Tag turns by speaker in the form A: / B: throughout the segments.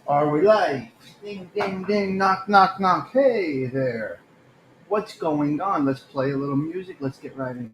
A: Are we live? Ding, ding, ding, knock, knock, knock. Hey there. What's going on? Let's play a little music. Let's get right in.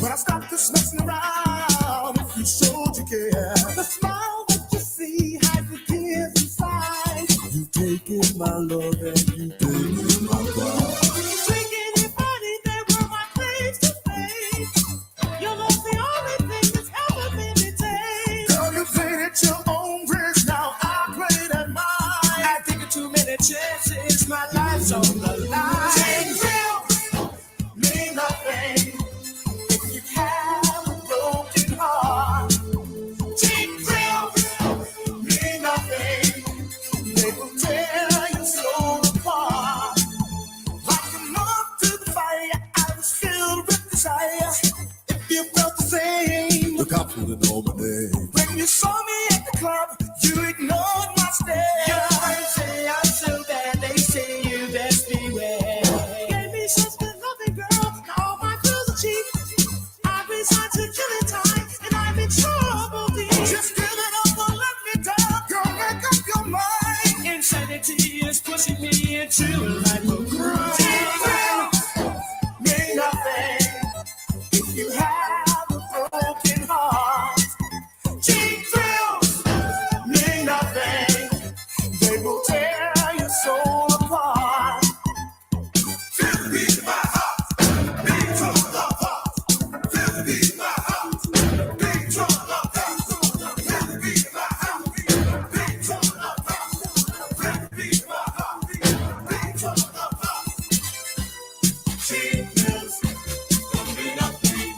A: When I stop this messing around, if you showed you care, the smile that you see hides the tears inside. You taking my love and you taking my pride. Drinking and funny, they were my claims to fame. Your love's the only thing that's ever been retained. Girl, you played at your own risk, now I played at mine. I've taken too many chances, my life's on the line. Take thrills, mean nothing. Look out for the normal name. When you saw me at the club, you ignored my stare. Your friends say I'm so bad, they say you best beware. Gave me such good loving, girl, now all my girls are cheap. I've resigned to killing time, and I'm in trouble deep. Just give it up or let me down, girl, make up your mind. Insanity is pushing me into a life of crime. Mean nothing if you have a broken heart. Cheap thrills mean nothing. They will tear your soul apart. Feel the beat in my heart. Big trouble of heart. Feel the beat in my heart. Big trouble of heart. Feel the beat in my heart. Big trouble of heart. Feel the beat in my heart. Big trouble of heart. Cheap thrills mean nothing.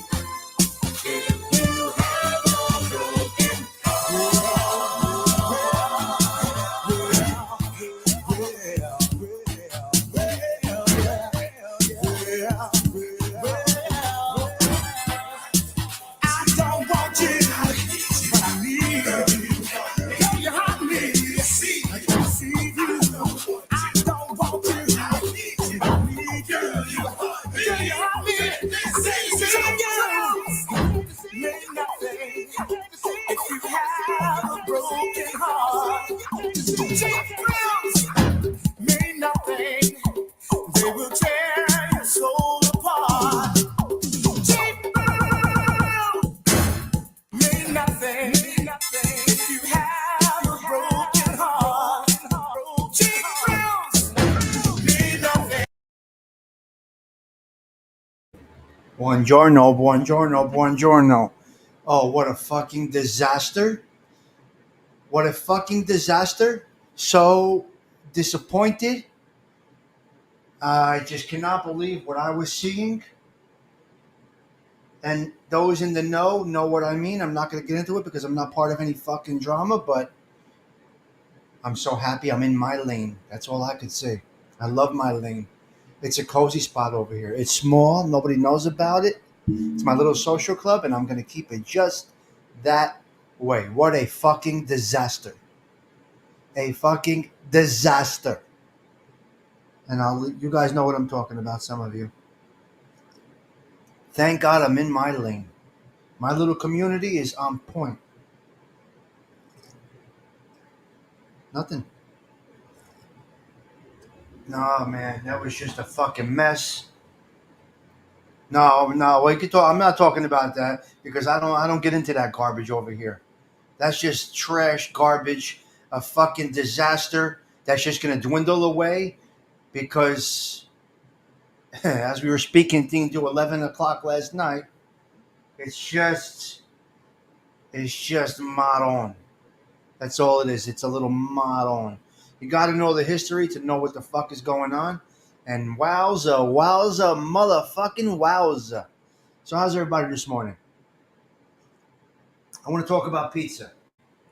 A: If you have a broken I don't want you, but I need you. Girl, you hurt me. I see you. I don't want you, but I need you. Girl, you hurt me. Mean nothing if you have a broken heart. Cheap thrills mean nothing. They will tear your soul apart. Cheap thrills mean nothing if you have a broken heart. Cheap thrills mean nothing. Buongiorno, buongiorno, buongiorno. Oh, what a fucking disaster. What a fucking disaster. So disappointed. I just cannot believe what I was seeing. And those in the know what I mean. I'm not going to get into it because I'm not part of any fucking drama, but I'm so happy I'm in my lane. That's all I could say. I love my lane. It's a cozy spot over here. It's small. Nobody knows about it. It's my little social club, and I'm going to keep it just that way. What a fucking disaster. A fucking disaster. And you guys know what I'm talking about, some of you. Thank God I'm in my lane. My little community is on point. Nothing. No, man, that was just a fucking mess. No, we could talk. I'm not talking about that because I don't get into that garbage over here. That's just trash, garbage, a fucking disaster that's just gonna dwindle away because, as we were speaking thing to 11 o'clock last night, it's just it's just mod on. That's all it is. It's a little mod on. You got to know the history to know what the fuck is going on. And wowza, motherfucking wowza. So how's everybody this morning? I want to talk about pizza.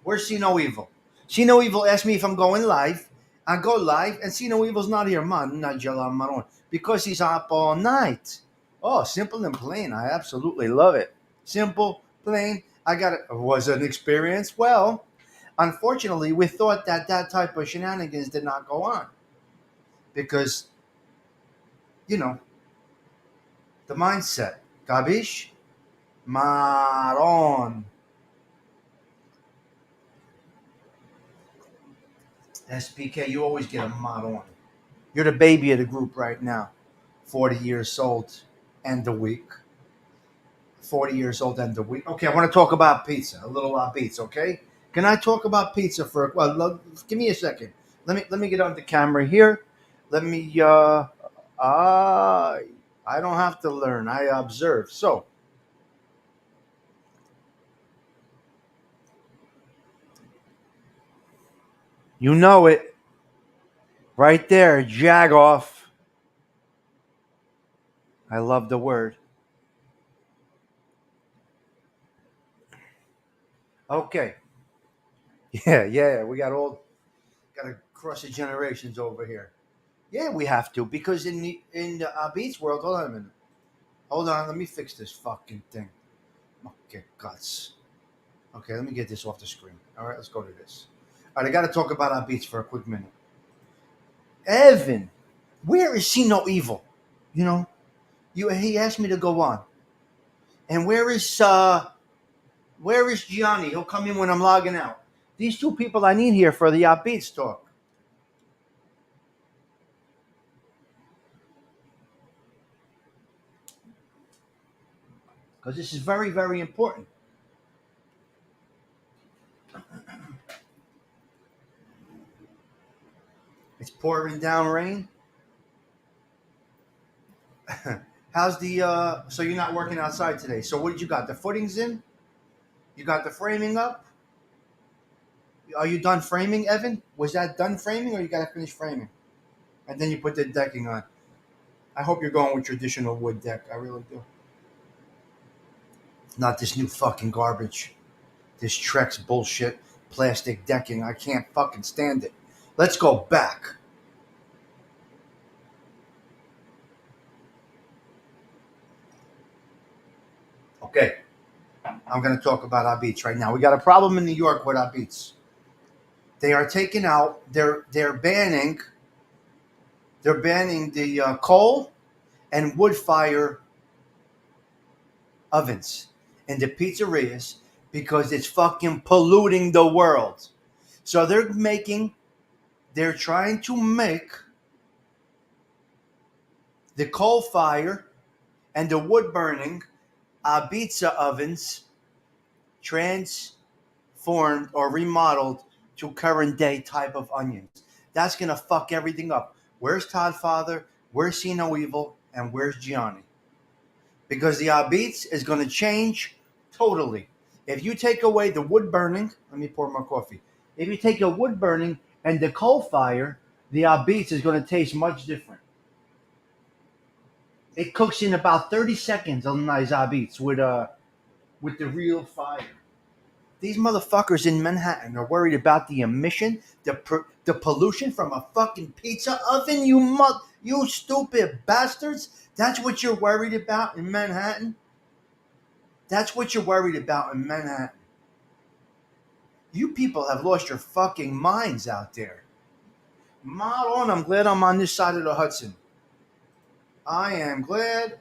A: Where's See No Evil? See No Evil asked me if I'm going live. I go live, and See No Evil's not here, man. Not Maron, because he's up all night. Oh, simple and plain. I absolutely love it. Simple, plain. I got it. Was it an experience? Well, unfortunately, we thought that type of shenanigans did not go on because, you know, the mindset. Gabish? Maron. SPK, you always get a mod on. You're the baby of the group right now. 40 years old and a week. 40 years old and a week. Okay, I want to talk about pizza. A little about pizza, okay? Can I talk about pizza for give me a second. Let me get on the camera here. Let me I don't have to learn. I observe. So, you know it. Right there, jag off. I love the word. Okay. Yeah. We gotta cross the generations over here. Yeah, we have to because in the beats world. Hold on a minute. Hold on. Let me fix this fucking thing. Okay, guts. Okay, let me get this off the screen. All right, let's go to this. All right, I got to talk about our beats for a quick minute. Evan, where is See No Evil? You know, he asked me to go on. And where is Gianni? He'll come in when I'm logging out. These two people I need here for the beats talk. Because this is very, very important. It's pouring down rain. How's the so you're not working outside today? So what did you got? The footings in? You got the framing up? Are you done framing, Evan? Was that done framing, or you got to finish framing, and then you put the decking on? I hope you're going with traditional wood deck. I really do. Not this new fucking garbage. This Trex bullshit plastic decking. I can't fucking stand it. Let's go back. Okay, I'm going to talk about our beats right now. We got a problem in New York with our beats. They are taking out. They're banning. They're banning the coal and wood fire ovens in the pizzerias because it's fucking polluting the world. So they're trying to make the coal fire and the wood burning pizza ovens transformed or remodeled to current day type of onions. That's gonna fuck everything up. Where's Todd Father? Where's See No Evil? And where's Gianni? Because the beats is gonna change totally. If you take away the wood burning, let me pour more coffee. If you take a wood burning and the coal fire, the beats is gonna taste much different. It cooks in about 30 seconds on these beats with the real fire. These motherfuckers in Manhattan are worried about the emission, the pollution from a fucking pizza oven. You stupid bastards. That's what you're worried about in Manhattan. That's what you're worried about in Manhattan. You people have lost your fucking minds out there. Mod on, I'm glad I'm on this side of the Hudson. I am glad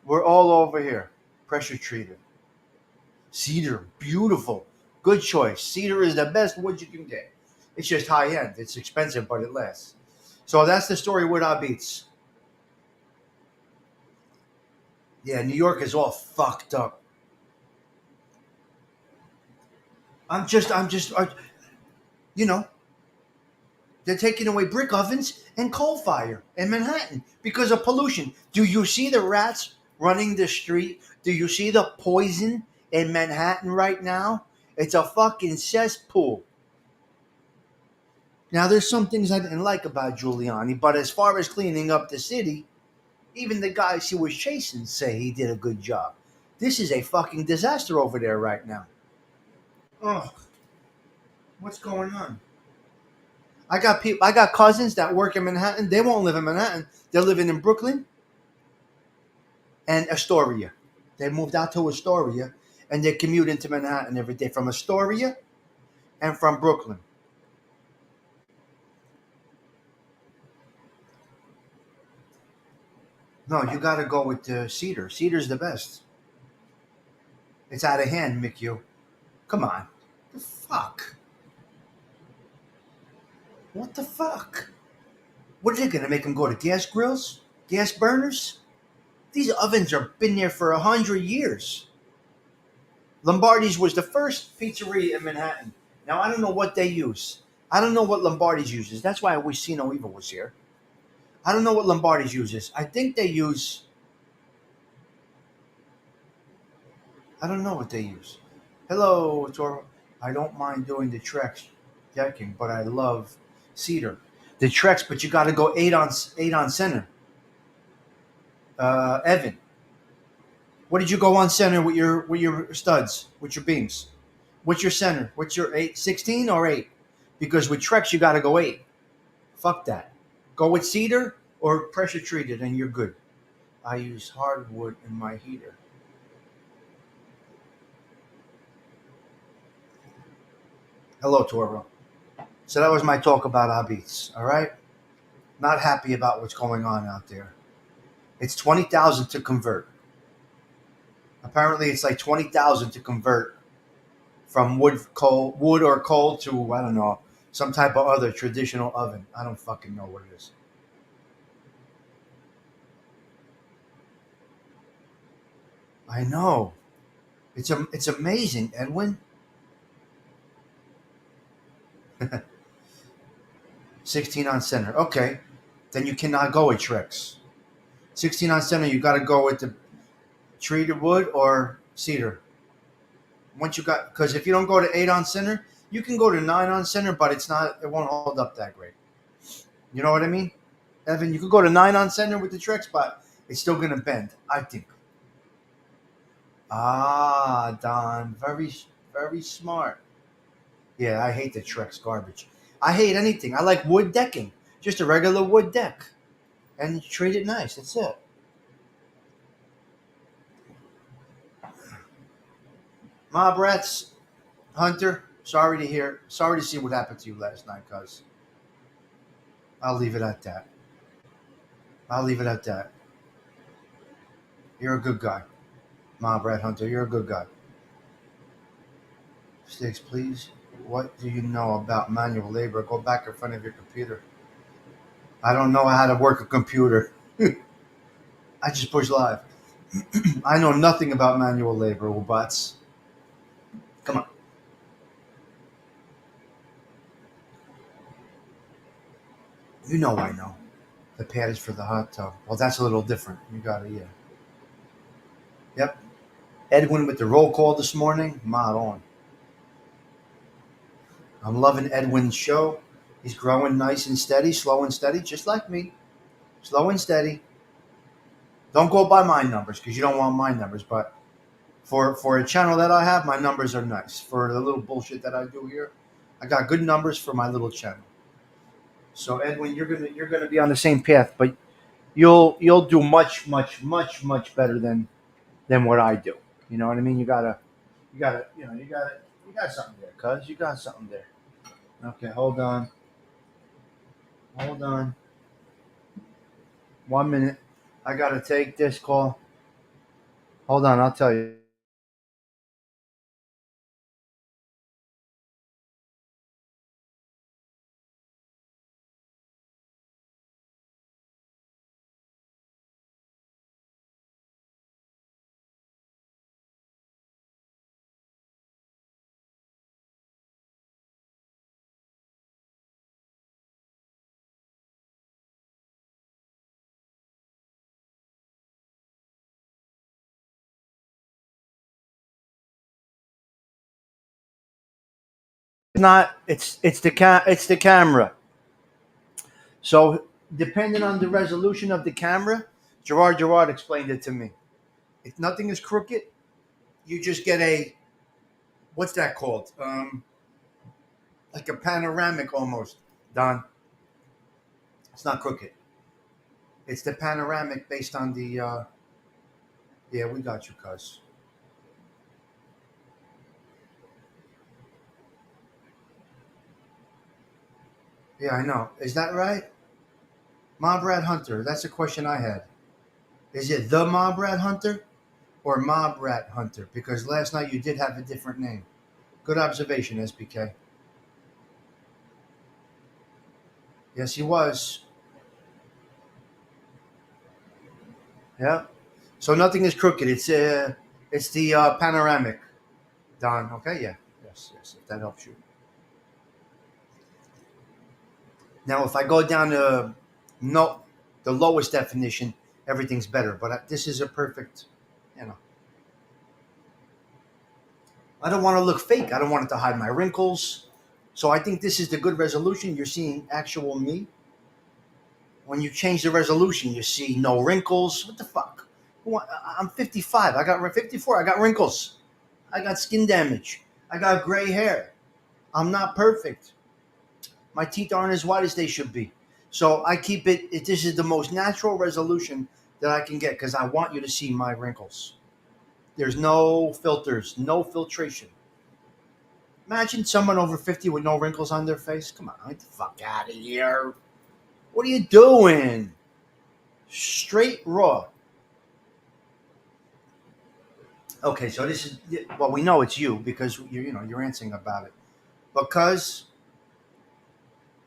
A: we're all over here. Pressure treated. Cedar, beautiful. Good choice. Cedar is the best wood you can get. It's just high end. It's expensive, but it lasts. So that's the story with our beats. Yeah, New York is all fucked up. You know, they're taking away brick ovens and coal fire in Manhattan because of pollution. Do you see the rats running the street? Do you see the poison in Manhattan right now? It's a fucking cesspool. Now, there's some things I didn't like about Giuliani, but as far as cleaning up the city, even the guys he was chasing say he did a good job. This is a fucking disaster over there right now. Ugh, what's going on? I got people. I got cousins that work in Manhattan. They won't live in Manhattan. They're living in Brooklyn and Astoria. They moved out to Astoria, and they commute into Manhattan every day from Astoria and from Brooklyn. No, you got to go with Cedar. Cedar's the best. It's out of hand, Mick. Come on. The fuck? What the fuck? What are they gonna make them go to gas grills? Gas burners? These ovens are been there for 100 years. Lombardi's was the first pizzeria in Manhattan. Now I don't know what they use. I don't know what Lombardi's uses. That's why I wish See No Evil was here. I don't know what Lombardi's uses. I think they use. I don't know what they use. Hello, Toro. I don't mind doing the Trex decking, but I love Cedar. The Trex, but you got to go eight on center. Evan, what did you go on center with your studs, with your beams? What's your center? What's your 16 or 8? Because with Trex you got to go 8. Fuck that. Go with Cedar or pressure treated and you're good. I use hardwood in my heater. Hello, Toro. So that was my talk about our beats. All right. Not happy about what's going on out there. It's 20,000 to convert. Apparently, it's like 20,000 to convert from wood or coal to I don't know some type of other traditional oven. I don't fucking know what it is. I know. It's amazing, Edwin. 16 on center. Okay, then you cannot go with Trex. 16 on center, you got to go with the treated wood or cedar. Once you got, because if you don't go to 8 on center, you can go to 9 on center, but it won't hold up that great. You know what I mean? Evan, you could go to 9 on center with the Trex, but it's still going to bend, I think. Ah, Don, very, very smart. Yeah, I hate the Trex garbage. I hate anything. I like wood decking, just a regular wood deck, and treat it nice. That's it. Mob rats, Hunter. Sorry to hear. Sorry to see what happened to you last night, cuz. I'll leave it at that. I'll leave it at that. You're a good guy, Mob rat Hunter. You're a good guy. Stigs, please. What do you know about manual labor? Go back in front of your computer. I don't know how to work a computer. I just push live. I know nothing about manual labor, robots. Come on. You know I know. The pad is for the hot tub. Well, that's a little different. You got it, yeah. Yep. Edwin with the roll call this morning. Mod on. I'm loving Edwin's show. He's growing nice and steady, slow and steady, just like me. Slow and steady. Don't go by my numbers because you don't want my numbers. But for a channel that I have, my numbers are nice. For the little bullshit that I do here, I got good numbers for my little channel. So Edwin, you're gonna be on the same path, but you'll do much much better than what I do. You know what I mean? You gotta you got something there, cuz you got something there. Okay, hold on. Hold on. 1 minute. I gotta take this call. Hold on, I'll tell you. Not it's the camera. So depending on the resolution of the camera, Gerard explained it to me. If nothing is crooked, you just get a what's that called? Like a panoramic almost. Don, it's not crooked. It's the panoramic based on the. Yeah, we got you, cuz. Yeah, I know. Is that right? Mob Rat Hunter. That's a question I had. Is it the Mob Rat Hunter or Mob Rat Hunter? Because last night you did have a different name. Good observation, SBK. Yes, he was. Yeah. So nothing is crooked. It's the panoramic. Don. Okay. Yeah. Yes. Yes. If that helps you. Now, if I go down to no, the lowest definition, everything's better. But this is a perfect. You know, I don't want to look fake. I don't want it to hide my wrinkles. So I think this is the good resolution. You're seeing actual me. When you change the resolution, you see no wrinkles. What the fuck? I'm 55. I got 54. I got wrinkles. I got skin damage. I got gray hair. I'm not perfect. My teeth aren't as white as they should be. So I keep it. This is the most natural resolution that I can get because I want you to see my wrinkles. There's no filters, no filtration. Imagine someone over 50 with no wrinkles on their face. Come on, get the fuck out of here. What are you doing? Straight raw. Okay, so this is well, we know it's you because you're answering about it. Because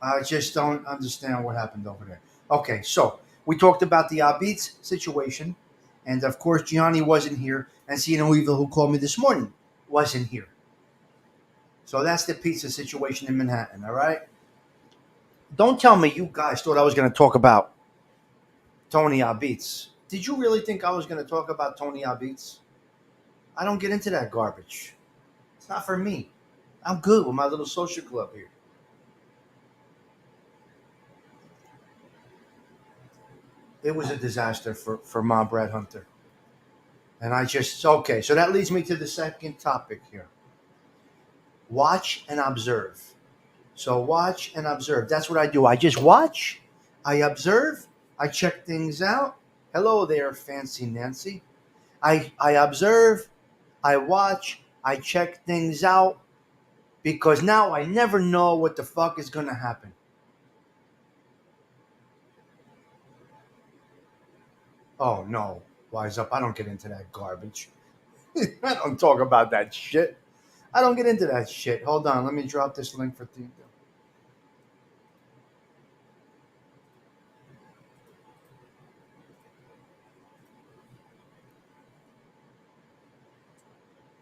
A: I just don't understand what happened over there. Okay, so we talked about the Abitz situation, and of course Gianni wasn't here, and Cino Evil, who called me this morning, wasn't here. So that's the pizza situation in Manhattan. All right. Don't tell me you guys thought I was going to talk about Tony Abitz. Did you really think I was going to talk about Tony Abitz? I don't get into that garbage. It's not for me. I'm good with my little social club here. It was a disaster for Mom Brad Hunter. And I just, okay, so that leads me to the second topic here. Watch and observe. So watch and observe. That's what I do. I just watch, I observe, I check things out. Hello there, Fancy Nancy. I observe, I watch, I check things out because now I never know what the fuck is going to happen. Oh, no. Wise up. I don't get into that garbage. I don't talk about that shit. I don't get into that shit. Hold on. Let me drop this link for the.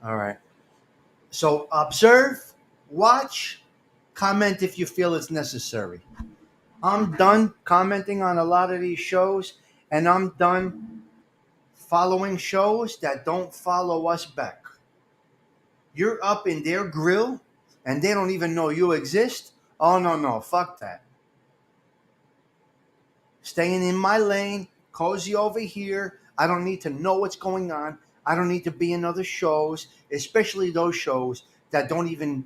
A: All right. So observe, watch, comment if you feel it's necessary. I'm done commenting on a lot of these shows, and I'm done following shows that don't follow us back. You're up in their grill, and they don't even know you exist. Oh, no, no. Fuck that. Staying in my lane, cozy over here. I don't need to know what's going on. I don't need to be in other shows, especially those shows that don't even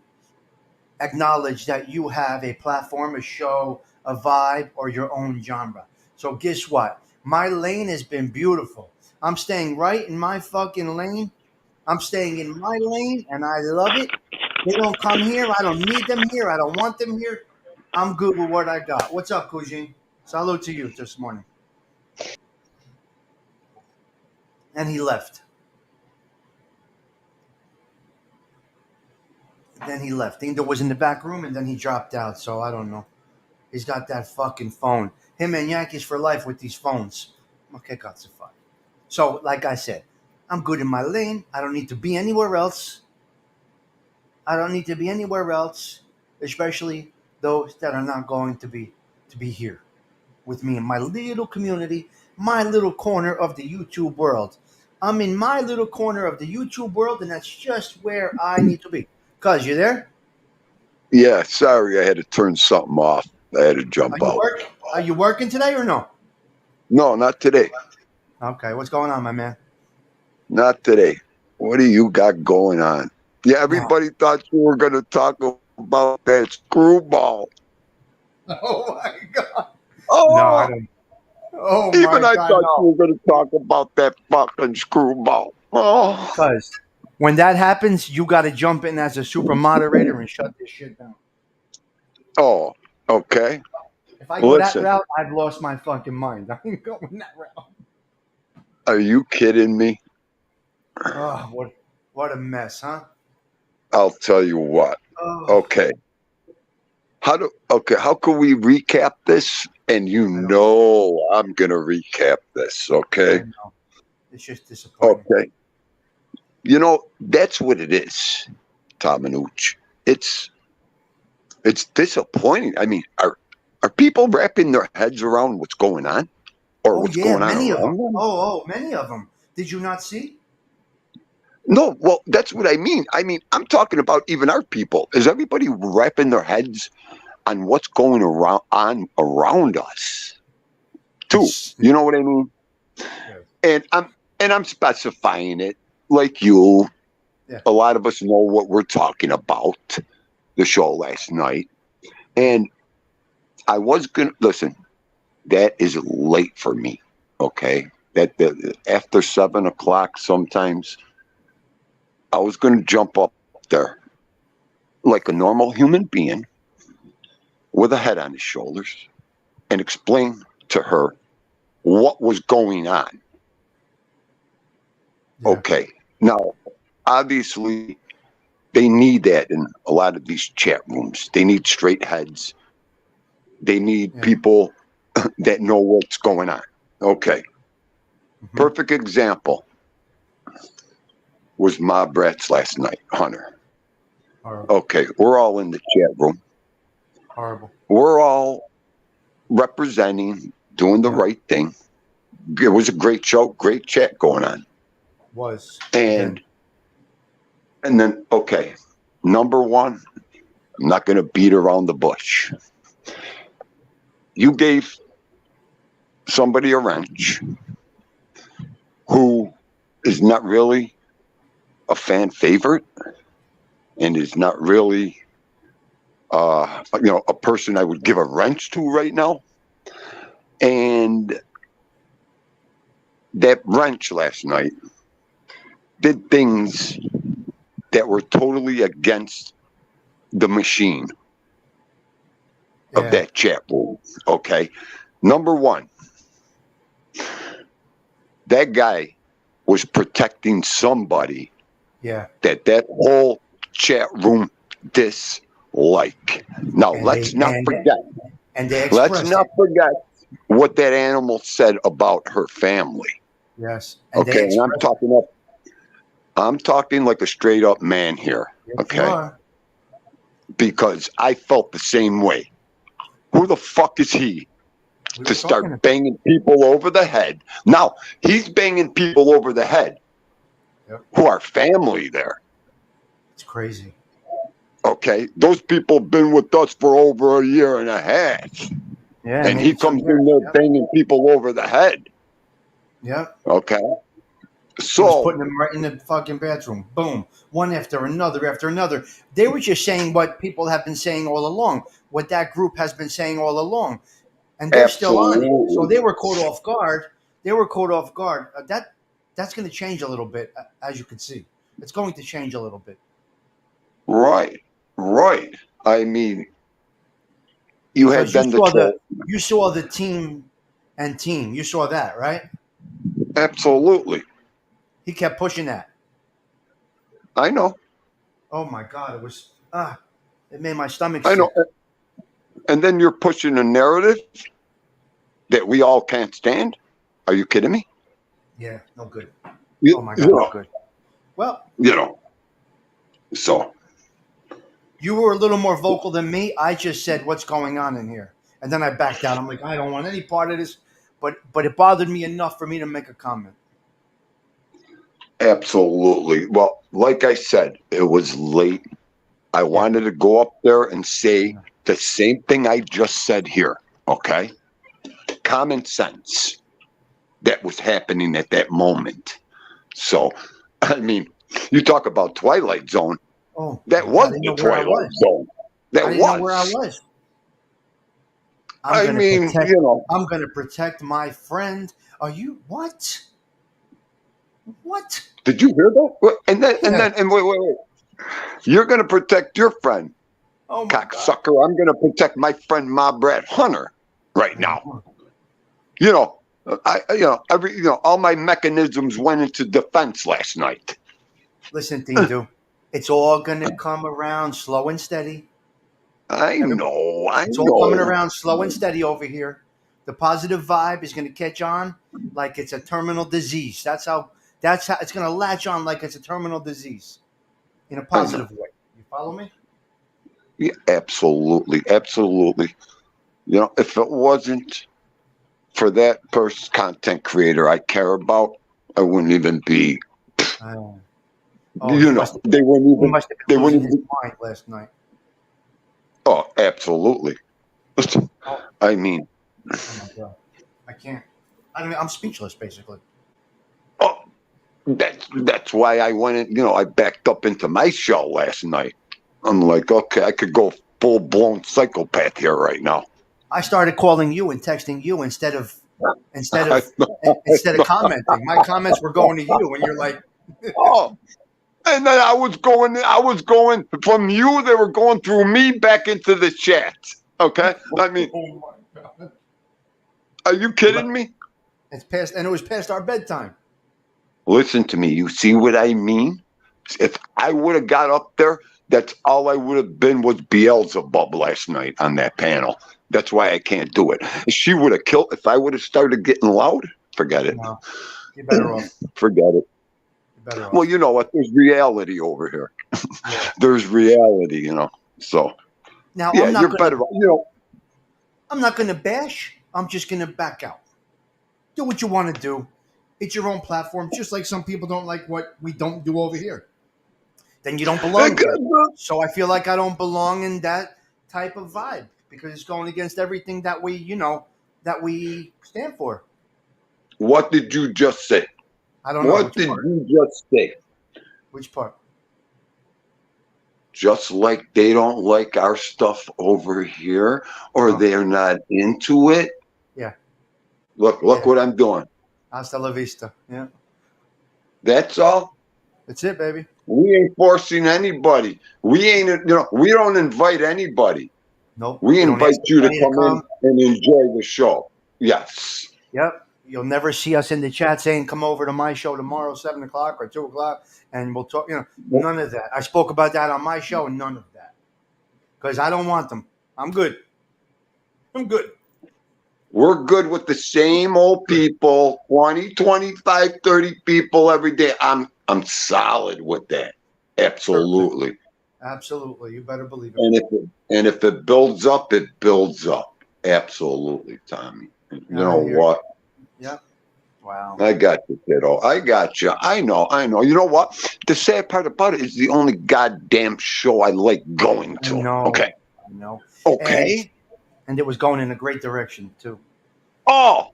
A: acknowledge that you have a platform, a show, a vibe, or your own genre. So guess what? My lane has been beautiful. I'm staying right in my fucking lane. I'm staying in my lane, and I love it. They don't come here. I don't need them here. I don't want them here. I'm good with what I got. What's up, Kujin? Salute to you this morning. And he left. Then he left. Indo was in the back room, and then he dropped out. So I don't know. He's got that fucking phone. Him and Yankees for life with these phones. Okay, got the fuck. So, like I said, I'm good in my lane. I don't need to be anywhere else. I don't need to be anywhere else, especially those that are not going to be here with me in my little community, my little corner of the YouTube world. I'm in my little corner of the YouTube world, and that's just where I need to be. Cuz, you there?
B: Yeah, sorry, I had to turn something off. I had to jump out.
A: Are you working today or no?
B: No, not today.
A: Okay, what's going on, my man?
B: Not today. What do you got going on? Yeah,
A: No.
B: everybody thought you were going to talk about that screwball.
A: Oh my god. No, I
B: Oh,
A: don't. Oh
B: even
A: my
B: I
A: god,
B: thought you
A: no.
B: were going to talk about that fucking screwball. Oh,
A: Cuz when that happens, you got to jump in as a super moderator and shut this shit down.
B: oh, okay.
A: If I go that
B: Listen,
A: route, I've lost my fucking mind. I ain't going that route.
B: are you kidding me?
A: Oh, what a mess, huh?
B: I'll tell you what.
A: Oh,
B: Okay. How can we recap this? And you
A: I don't know.
B: know I'm going to recap this, okay?
A: I know. It's just disappointing.
B: Okay. That's what it is, Tamanuch. It's disappointing. I mean, are people wrapping their heads around what's going on or
A: Oh
B: what's
A: yeah,
B: going on
A: many of them.
B: around them?
A: Many of them. Did you not see?
B: No, well, that's what I mean. I'm talking about even our people. Is everybody wrapping their heads on what's going around us? Too.
A: Yes.
B: You know what I mean? And I'm specifying it like you.
A: Yeah.
B: A lot of us know what we're talking about. The show last night. And I was gonna listen. That is late for me. Okay, after 7 o'clock, sometimes I was gonna jump up there like a normal human being with a head on his shoulders and explain to her what was going on.
A: Yeah.
B: Okay, now obviously they need that in a lot of these chat rooms. They need straight heads. They need
A: Yeah.
B: people that know what's going on. Okay.
A: Mm-hmm.
B: Perfect example was Mob Rats last night, Hunter.
A: Horrible.
B: Okay, we're all in the chat room.
A: Horrible.
B: We're all representing, doing the right thing. It was a great show, great chat going on.
A: Was.
B: And then, okay, number one, I'm not going to beat around the bush. You gave somebody a wrench who is not really a fan favorite and is not really a person I would give a wrench to right now. And that wrench last night did things that were totally against the machine of that chat room. Okay. Number one, that guy was protecting somebody that whole chat room dislike. Now, let's not forget what that animal said about her family.
A: Yes.
B: Okay, and I'm talking like a straight up man here. Okay. Because I felt the same way. Who the fuck is he to start banging people over the head? Now, he's banging people over the head who are family there.
A: It's crazy.
B: Okay. Those people have been with us for over a year and a half.
A: Yeah.
B: And he comes in there banging people over the head.
A: Yep.
B: Okay. So
A: he was putting them right in the fucking bathroom. Boom. One after another after another. They were just saying what people have been saying all along, what that group has been saying all along. And they're still on it. So they were caught off guard. That's going to change a little bit, as you can see. It's going to change a little bit.
B: Right. I mean, you had been the troll.
C: You saw the team and team. You saw that, right?
B: Absolutely.
C: He kept pushing that.
B: I know.
C: Oh my God! It was it made my stomach
B: I
C: sick.
B: know. And then you're pushing a narrative that we all can't stand. Are you kidding me?
C: Yeah, no good.
B: You,
C: Oh my
B: you
C: God, no
B: know,
C: good. Well,
B: you know. So
C: you were a little more vocal than me. I just said what's going on in here, and then I backed out. I'm like, I don't want any part of this. But it bothered me enough for me to make a comment.
B: absolutely. Well, like I said, it was late. I wanted to go up there and say the same thing I just said here. Okay, common sense that was happening at that moment. So, I mean, you talk about Twilight Zone.
C: Oh,
B: That
C: I
B: was
C: didn't
B: the
C: know where I
B: Twilight
C: was.
B: Zone. That
C: I didn't know where I was. I'm
B: I
C: gonna
B: mean,
C: protect.
B: you know.
C: I'm gonna protect my friend. Are you what? What?
B: Did you hear that?
C: Yeah.
B: And wait. You're going to protect your friend,
C: Oh my God.
B: cocksucker. I'm going to protect my friend, Ma Brad Hunter, right now. You know, all my mechanisms went into defense last night.
C: Listen, Dindu, it's all gonna come around slow and steady.
B: I know.
C: It's all coming around slow and steady over here. The positive vibe is going to catch on like it's a terminal disease. That's how it's going to latch on like it's a terminal disease in a positive way. You follow me?
B: Yeah, absolutely. Absolutely. You know, if it wasn't for that content creator I care about, I wouldn't even be,
C: Oh,
B: they wouldn't even,
C: must have
B: they
C: been
B: wouldn't
C: losing his
B: even,
C: mind last night.
B: oh, absolutely. I mean,
C: Oh my God, I can't. I'm speechless, basically.
B: oh, that's why I went in, I backed up into my shell last night. I'm like, okay, I could go full blown psychopath here right now.
C: I started calling you and texting you instead of commenting. My comments were going to you, and you're like,
B: oh, and then I was going from you. They were going through me back into the chat. Okay, I mean,
C: oh my God,
B: are you kidding me?
C: it's past, and it was past our bedtime.
B: Listen to me. You see what I mean? If I would have got up there, that's all I would have been was Beelzebub last night on that panel. That's why I can't do it. She would have killed. If I would have started getting loud, forget it.
C: No, you're better off.
B: Forget it.
C: You're better off.
B: Well, you know what? There's reality over here. Yeah. There's reality, So
C: now,
B: yeah, you're better.
C: I'm not going to bash. I'm just going to back out. Do what you want to do. It's your own platform. Just like some people don't like what we don't do over here. Then you don't belong there. So I feel like I don't belong in that type of vibe because it's going against everything that we stand for.
B: What did you just say?
C: I don't know.
B: What did you just say?
C: Which part?
B: Just like they don't like our stuff over here, or they're not into it.
C: Yeah.
B: Look what I'm doing.
C: Hasta la vista. Yeah.
B: That's all.
C: That's it, baby.
B: We ain't forcing anybody. We ain't, we don't invite anybody.
C: Nope.
B: We invite you to come in and enjoy the show. Yes.
C: Yep. You'll never see us in the chat saying, come over to my show tomorrow, 7 o'clock or 2 o'clock, and we'll talk. None of that. I spoke about that on my show, and none of that. Because I don't want them. I'm good.
B: We're good with the same old people, 20, 25, 30 people every day. I'm solid with that. Absolutely.
C: Perfect. Absolutely. You better believe it.
B: And if it builds up, it builds up. Absolutely, Tommy. You know what?
C: Yeah. Wow.
B: I got you, kiddo. I got you. I know. You know what? The sad part about it is the only goddamn show I like going to.
C: No.
B: Okay.
C: No.
B: Okay.
C: And it was going in a great direction too.
B: Oh,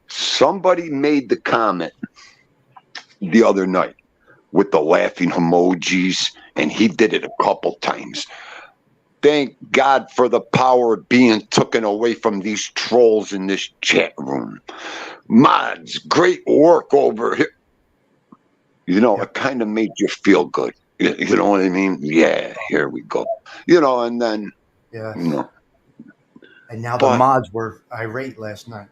B: somebody made the comment the other night with the laughing emojis, and he did it a couple times. Thank God for the power being taken away from these trolls in this chat room. Mods, great work over here. It kind of made you feel good. You know what I mean? Yeah, here we go. And then,
C: And now the
B: But
C: mods were irate last night.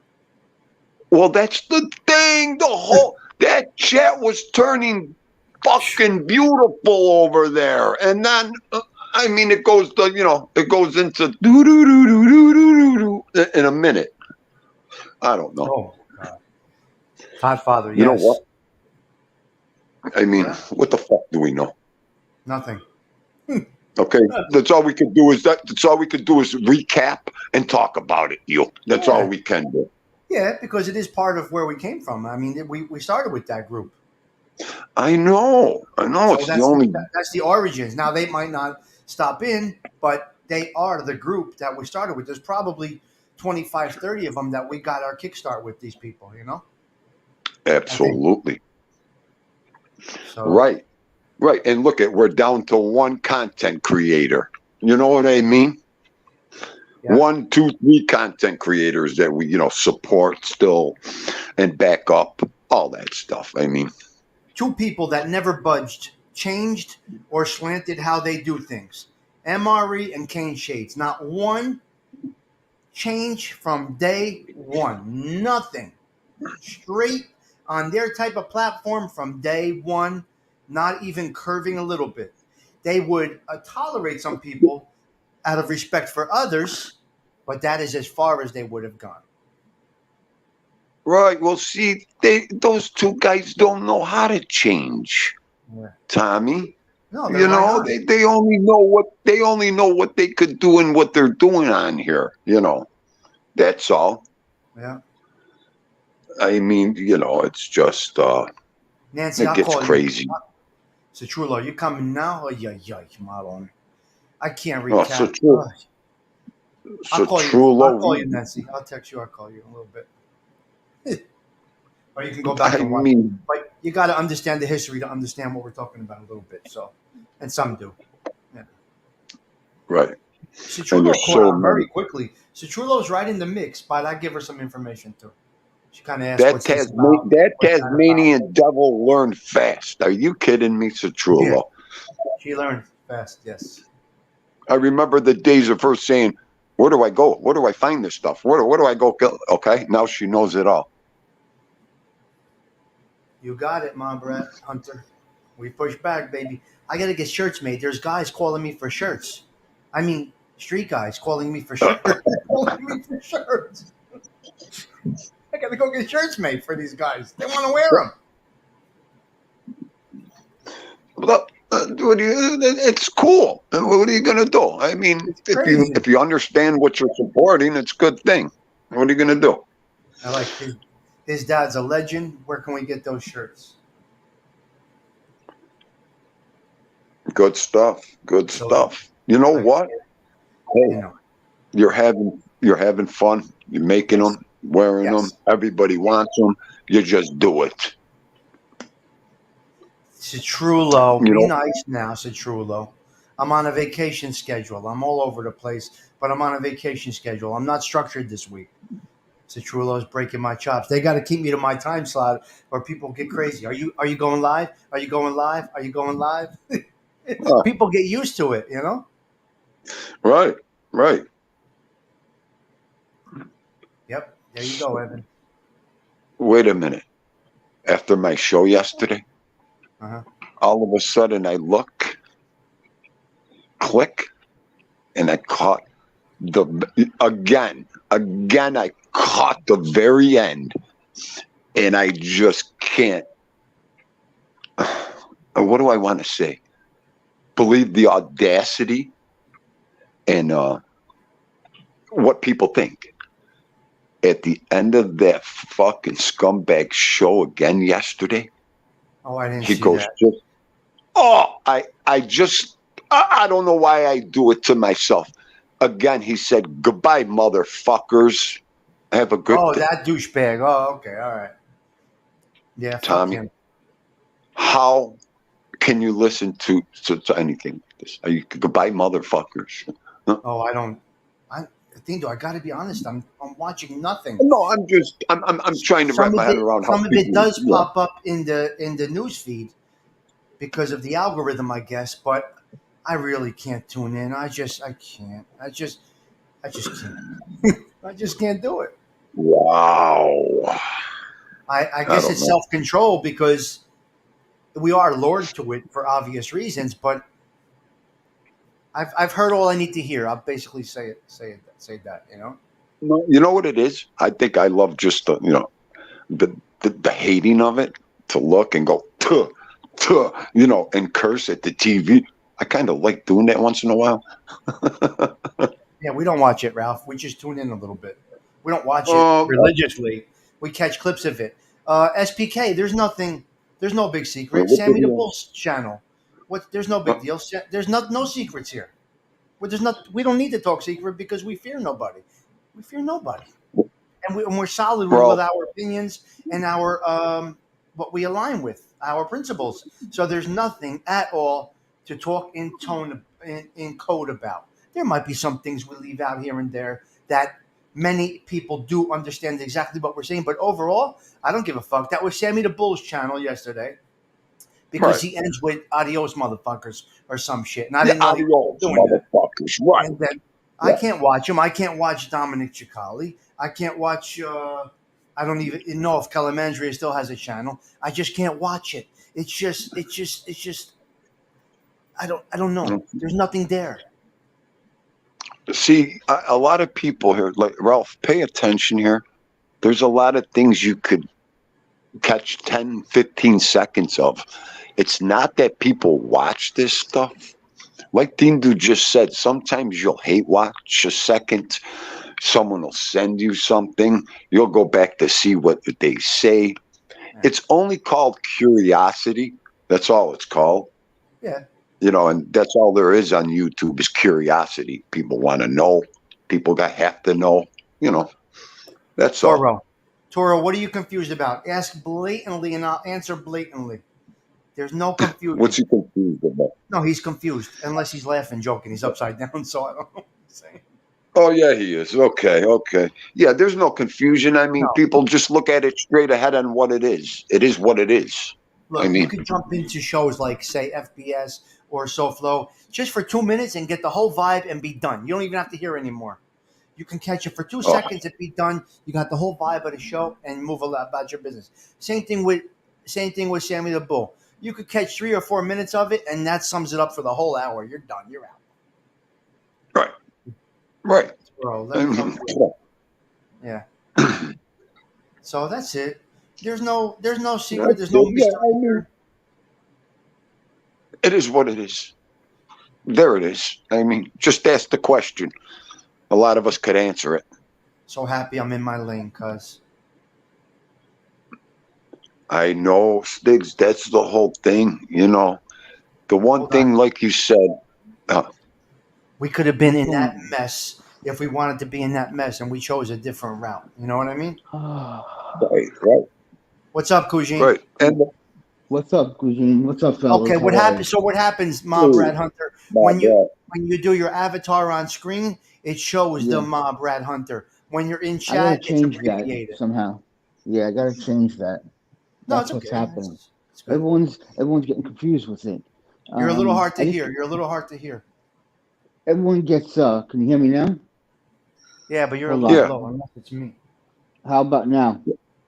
B: well, that's the thing. The whole that chat was turning fucking beautiful over there, and then I mean, it goes to it goes into do do do do do do do in a minute. I don't know.
C: Oh, God. Podfather,
B: You know
C: yes.
B: what? I mean,
C: Yeah.
B: what the fuck do we know?
C: Nothing.
B: Okay, that's all we could do is that's all we could do is recap and talk about it. That's all
C: Yeah.
B: we can do.
C: Yeah, because it is part of where we came from. I mean, we started with that group.
B: I know.
C: So
B: It's the only.
C: that's the origins. Now, they might not stop in, but they are the group that we started with. There's probably 25, 30 of them that we got our kickstart with these people, I think.
B: Absolutely.
C: So,
B: Right. Right. And look we're down to one content creator. You know what I mean?
C: yeah.
B: 1, 2, 3 content creators that we, support still and back up, all that stuff. I mean,
C: 2 people that never budged, changed, or slanted how they do things. MRE and Kane Shades. Not one change from day one. Nothing. Straight on their type of platform from day one, not even curving a little bit. They would tolerate some people out of respect for others, but that is as far as they would have gone.
B: right. Well, see, those 2 guys don't know how to change,
C: Yeah.
B: Tommy.
C: No, they're right on.
B: They only know what they could do and what they're doing on here. That's all.
C: Yeah.
B: I mean, it's just
C: Nancy,
B: it
C: I'll
B: gets
C: call
B: crazy.
C: you. So, Trulo, you coming now? Oh, yeah, Marlon. I can't
B: Oh,
C: recap.
B: so true.
C: I'll call
B: true
C: you. I'll
B: love.
C: call you, Nancy. I'll text you. I'll call you in a little bit. Or you can go back
B: I
C: and watch.
B: mean,
C: But you got to understand the history to understand what we're talking about a little bit. So, and some do. Yeah.
B: right. And
C: Citrulo
B: there's
C: caught
B: so
C: on very
B: many.
C: quickly. Citrulo's right in the mix, but I give her some information too. She kind of asked, "What's this about?
B: That
C: What's that about?"
B: Tasmanian devil learned fast. Are you kidding me,
C: Yeah,
B: Citrullo?
C: she learned fast. Yes.
B: I remember the days of her saying, "Where do I go? Where do I find this stuff? Where do I go?" Okay, now she knows it all.
C: You got it, Mom, Brett Hunter. We push back, baby. I got to get shirts made. There's guys calling me for shirts. I mean, street guys calling me for shirts. Calling me for shirts. I got to go get shirts made for these guys. They want to wear them.
B: Look, it's cool. What are you gonna do? I mean,
C: It's crazy.
B: if you understand what you're supporting, it's a good thing. What are you gonna do?
C: I like his dad's a legend. Where can we get those shirts?
B: Good stuff. Good
C: So,
B: stuff. You know what? Hey,
C: you know,
B: you're having fun. You're making
C: Yes.
B: them, wearing them.
C: Yes.
B: Everybody wants them. You just do it.
C: Citrulo,
B: You
C: be
B: know,
C: nice now, Citrulo. I'm on a vacation schedule. I'm all over the place, but I'm on a vacation schedule. I'm not structured this week. Citrulo's breaking my chops. They got to keep me to my time slot, or people get crazy. Are you going live? Are you going live? Are you going live? People get used to it,
B: right, right.
C: Yep. There you go, Evan.
B: Wait a minute. After my show yesterday,
C: Uh-huh.
B: all of a sudden I look, click, and I caught again. I caught the very end, and I just can't. What do I want to say? Believe the audacity and what people think. At the end of that fucking scumbag show again yesterday,
C: Oh, I didn't
B: he
C: see
B: goes,
C: that.
B: I don't know why I do it to myself. Again, he said, "Goodbye, motherfuckers. Have a good
C: Oh,
B: day."
C: that douchebag. Oh, okay. All right. Yeah, fuck
B: Tommy,
C: him.
B: how can you listen to anything like this? Are you goodbye, motherfuckers?
C: Oh, I don't. Dindo, I got to be honest. I'm watching nothing.
B: No, I'm trying to wrap my head around how
C: Some of it
B: people,
C: does pop up in the news feed because of the algorithm, I guess. But I really can't tune in. I can't. I just can't. I just can't do it.
B: Wow.
C: I guess
B: don't
C: it's
B: know.
C: self-control because we are lured to it for obvious reasons. But I've heard all I need to hear. I'll basically say that. You know.
B: No, you know what it is? I think I love just the hating of it, to look and go, tuh, tuh, and curse at the TV. I kind of like doing that once in a while.
C: Yeah, we don't watch it, Ralph. We just tune in a little bit. We don't watch it
B: Um,
C: religiously. We catch clips of it. SPK, there's nothing. There's no big secret.
B: what
C: Sammy the
B: video?
C: Bull's channel. What? There's no big deal. There's no secrets here. We don't need to talk secret because we fear nobody. We fear nobody, and we're solid with
B: Well,
C: our opinions and our what we align with, our principles. So there's nothing at all to talk in tone in code about. There might be some things we leave out here and there that many people do understand exactly what we're saying, but overall, I don't give a fuck. That was Sammy the Bull's channel yesterday because
B: right.
C: he ends with "adios, motherfuckers" or some shit, and I
B: Yeah,
C: didn't know he was
B: adios,
C: doing that.
B: motherfuckers. Right.
C: And then I
B: Right.
C: can't watch him. I can't watch Dominic Cicali. I can't watch. I don't even know if Calamandria still has a channel. I just can't watch it. It's just. I don't know. There's nothing there.
B: See, a lot of people here, like Ralph, pay attention here. There's a lot of things you could catch 10, 15 seconds of. It's not that people watch this stuff. Like Dindu just said, sometimes you'll hate watch a second. Someone will send you something. You'll go back to see what they say. It's only called curiosity. That's all it's called.
C: Yeah.
B: And that's all there is on YouTube is curiosity. People want to know. People have to know. That's all.
C: Toro, what are you confused about? Ask blatantly and I'll answer blatantly. There's no confusion.
B: What's he confused about?
C: No, he's confused. Unless he's laughing, joking. He's upside down, so I don't know what he's saying.
B: Oh, yeah, he is. Okay. Yeah, there's no confusion. I mean,
C: No.
B: people just look at it straight ahead on what it is. It is what it is.
C: Look, you could jump into shows like, say, FBS or SoFlo just for 2 minutes and get the whole vibe and be done. You don't even have to hear anymore. You can catch it for 2 seconds and be done. You got the whole vibe of the show and move about your business. Same thing with Sammy the Bull. You could catch 3 or 4 minutes of it, and that sums it up for the whole hour. You're done. You're out.
B: Right.
C: Bro, let me know. Yeah. So that's it. There's no secret. There's no mystery.
B: It is what it is. There it is. I mean, just ask the question. A lot of us could answer it.
C: So happy I'm in my lane, cuz.
B: I know, Stigs, that's the whole thing, The one thing, like you said.
C: We could have been in that mess if we wanted to be in that mess, and we chose a different route. You know what I mean?
B: Right.
C: What's up, Kujin?
B: Right. And
D: what's up, Kujin? What's up, fellas?
C: Okay, what happens? So what happens, Mob Rat Hunter? When you do your avatar on screen, it shows the Mob Rat Hunter. When you're in chat,
D: I gotta change
C: it's abbreviated
D: that somehow. Yeah, I gotta change that.
C: No,
D: That's
C: it's
D: what's
C: okay.
D: happening.
C: It's good.
D: Everyone's getting confused with it.
C: You're a little hard to hear. You're a little hard to hear.
D: Everyone gets. Can you hear me now?
C: Yeah, but you're a little low. Unless it's me.
D: How about now?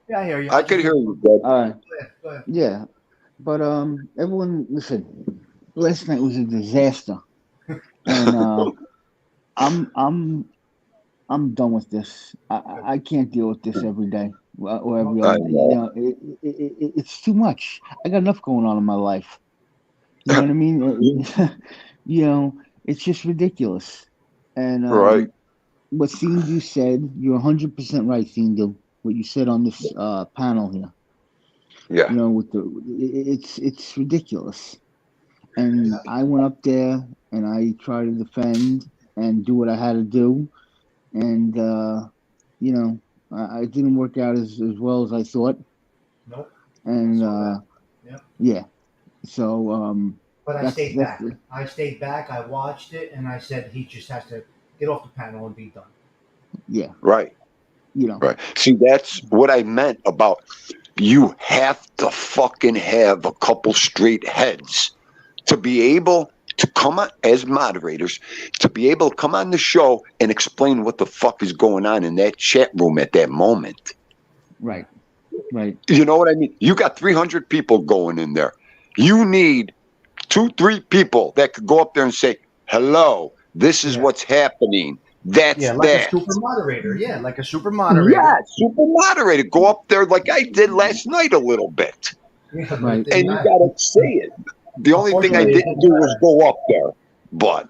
C: Yeah, I hear you.
B: I could hear you, Dad.
D: All right.
C: Go ahead.
D: Yeah, but everyone, listen. Last night was a disaster, and I'm done with this. I can't deal with this every day or every other day. It's too much. I got enough going on in my life. You know what I mean? It's just ridiculous. And
B: right.
D: What Sindu said, you're 100% right, Sindu. What you said on this panel here.
B: Yeah.
D: It's ridiculous. And I went up there and I tried to defend and do what I had to do. And, I didn't work out as well as I thought.
C: Nope.
D: And, yeah. So,
C: but I stayed back. I stayed back. I watched it, and I said he just has to get off the panel and be done.
D: Yeah.
B: Right. Right. See, that's what I meant about you have to fucking have a couple straight heads to be able to come on as moderators, to be able to come on the show and explain what the fuck is going on in that chat room at that moment.
D: Right. Right.
B: You know what I mean? You got 300 people going in there. You need 2-3 people that could go up there and say, hello, this is what's happening. That's
C: like
B: that.
C: a super moderator. Yeah, like a super moderator.
B: Yeah, super moderator. Go up there like I did last night a little bit.
C: Yeah, but
D: Right.
C: it
B: And
C: didn't
B: you
C: matter.
B: got to say it. The only thing I
C: Unfortunately, it
B: didn't
C: didn't
B: do was go up there. But,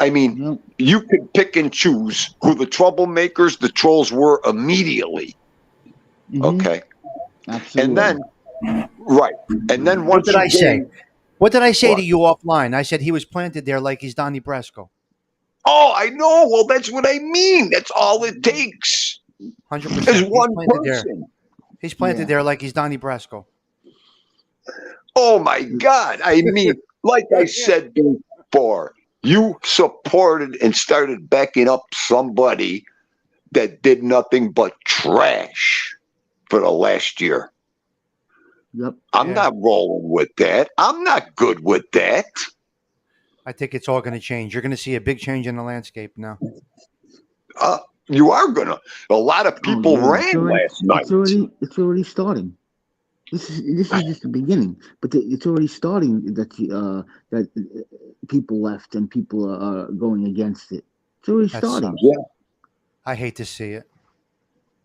B: I mean,
D: Yep.
B: you could pick and choose who the troublemakers, the trolls were immediately.
D: Mhm.
B: Okay.
D: Absolutely.
B: And then, right. And then once
C: What did I say?
B: gain-
C: What did I say
B: What?
C: to you offline? I said he was planted there like he's Donnie Brasco.
B: Oh, I know. Well, that's what I mean. That's all it takes
C: 100%.
B: is
C: He's
B: one
C: planted there.
B: person.
C: He's planted there like he's Donnie Brasco.
B: Oh, my God. I mean, like I said before, you supported and started backing up somebody that did nothing but trash for the last year.
D: Yep.
B: I'm not rolling with that. I'm not good with that.
C: I think it's all going to change. You're going to see a big change in the landscape now.
B: You are gonna. A lot of people ran last night.
D: It's already starting. This is just the beginning, but it's already starting that people left and people are going against it. It's already starting.
B: Yeah.
C: I hate to see it.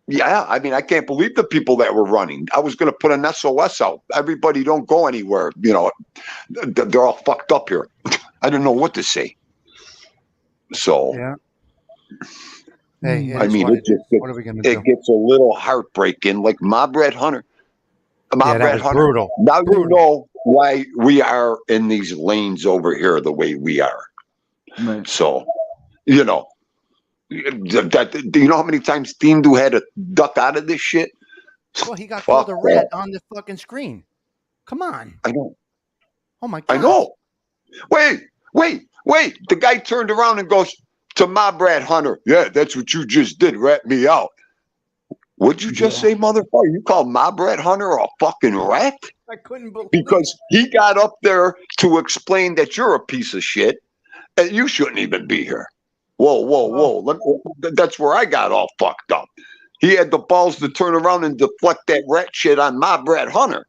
B: Yeah, I mean, I can't believe the people that were running. I was going to put an SOS out. Everybody don't go anywhere. You know, they're all fucked up here. I don't know what to say. So,
C: Yeah. Hey,
B: I mean,
C: what are we going to do?
B: It gets a little heartbreaking, like Mob Red Hunter.
C: That was brutal.
B: Now you know why we are in these lanes over here the way we are.
D: Right.
B: So, you know, do you know how many times Team Do had to duck out of this shit?
C: Well, he got called a rat on the fucking screen. Come on.
B: I know.
C: Oh my God.
B: I know. Wait. The guy turned around and goes to my Brad Hunter. Yeah, that's what you just did. Rat me out. What'd you just say, motherfucker? You called my Brad Hunter a fucking rat?
C: I couldn't believe
B: Because he got up there to explain that you're a piece of shit and you shouldn't even be here. Whoa. That's where I got all fucked up. He had the balls to turn around and deflect that rat shit on my Brad Hunter.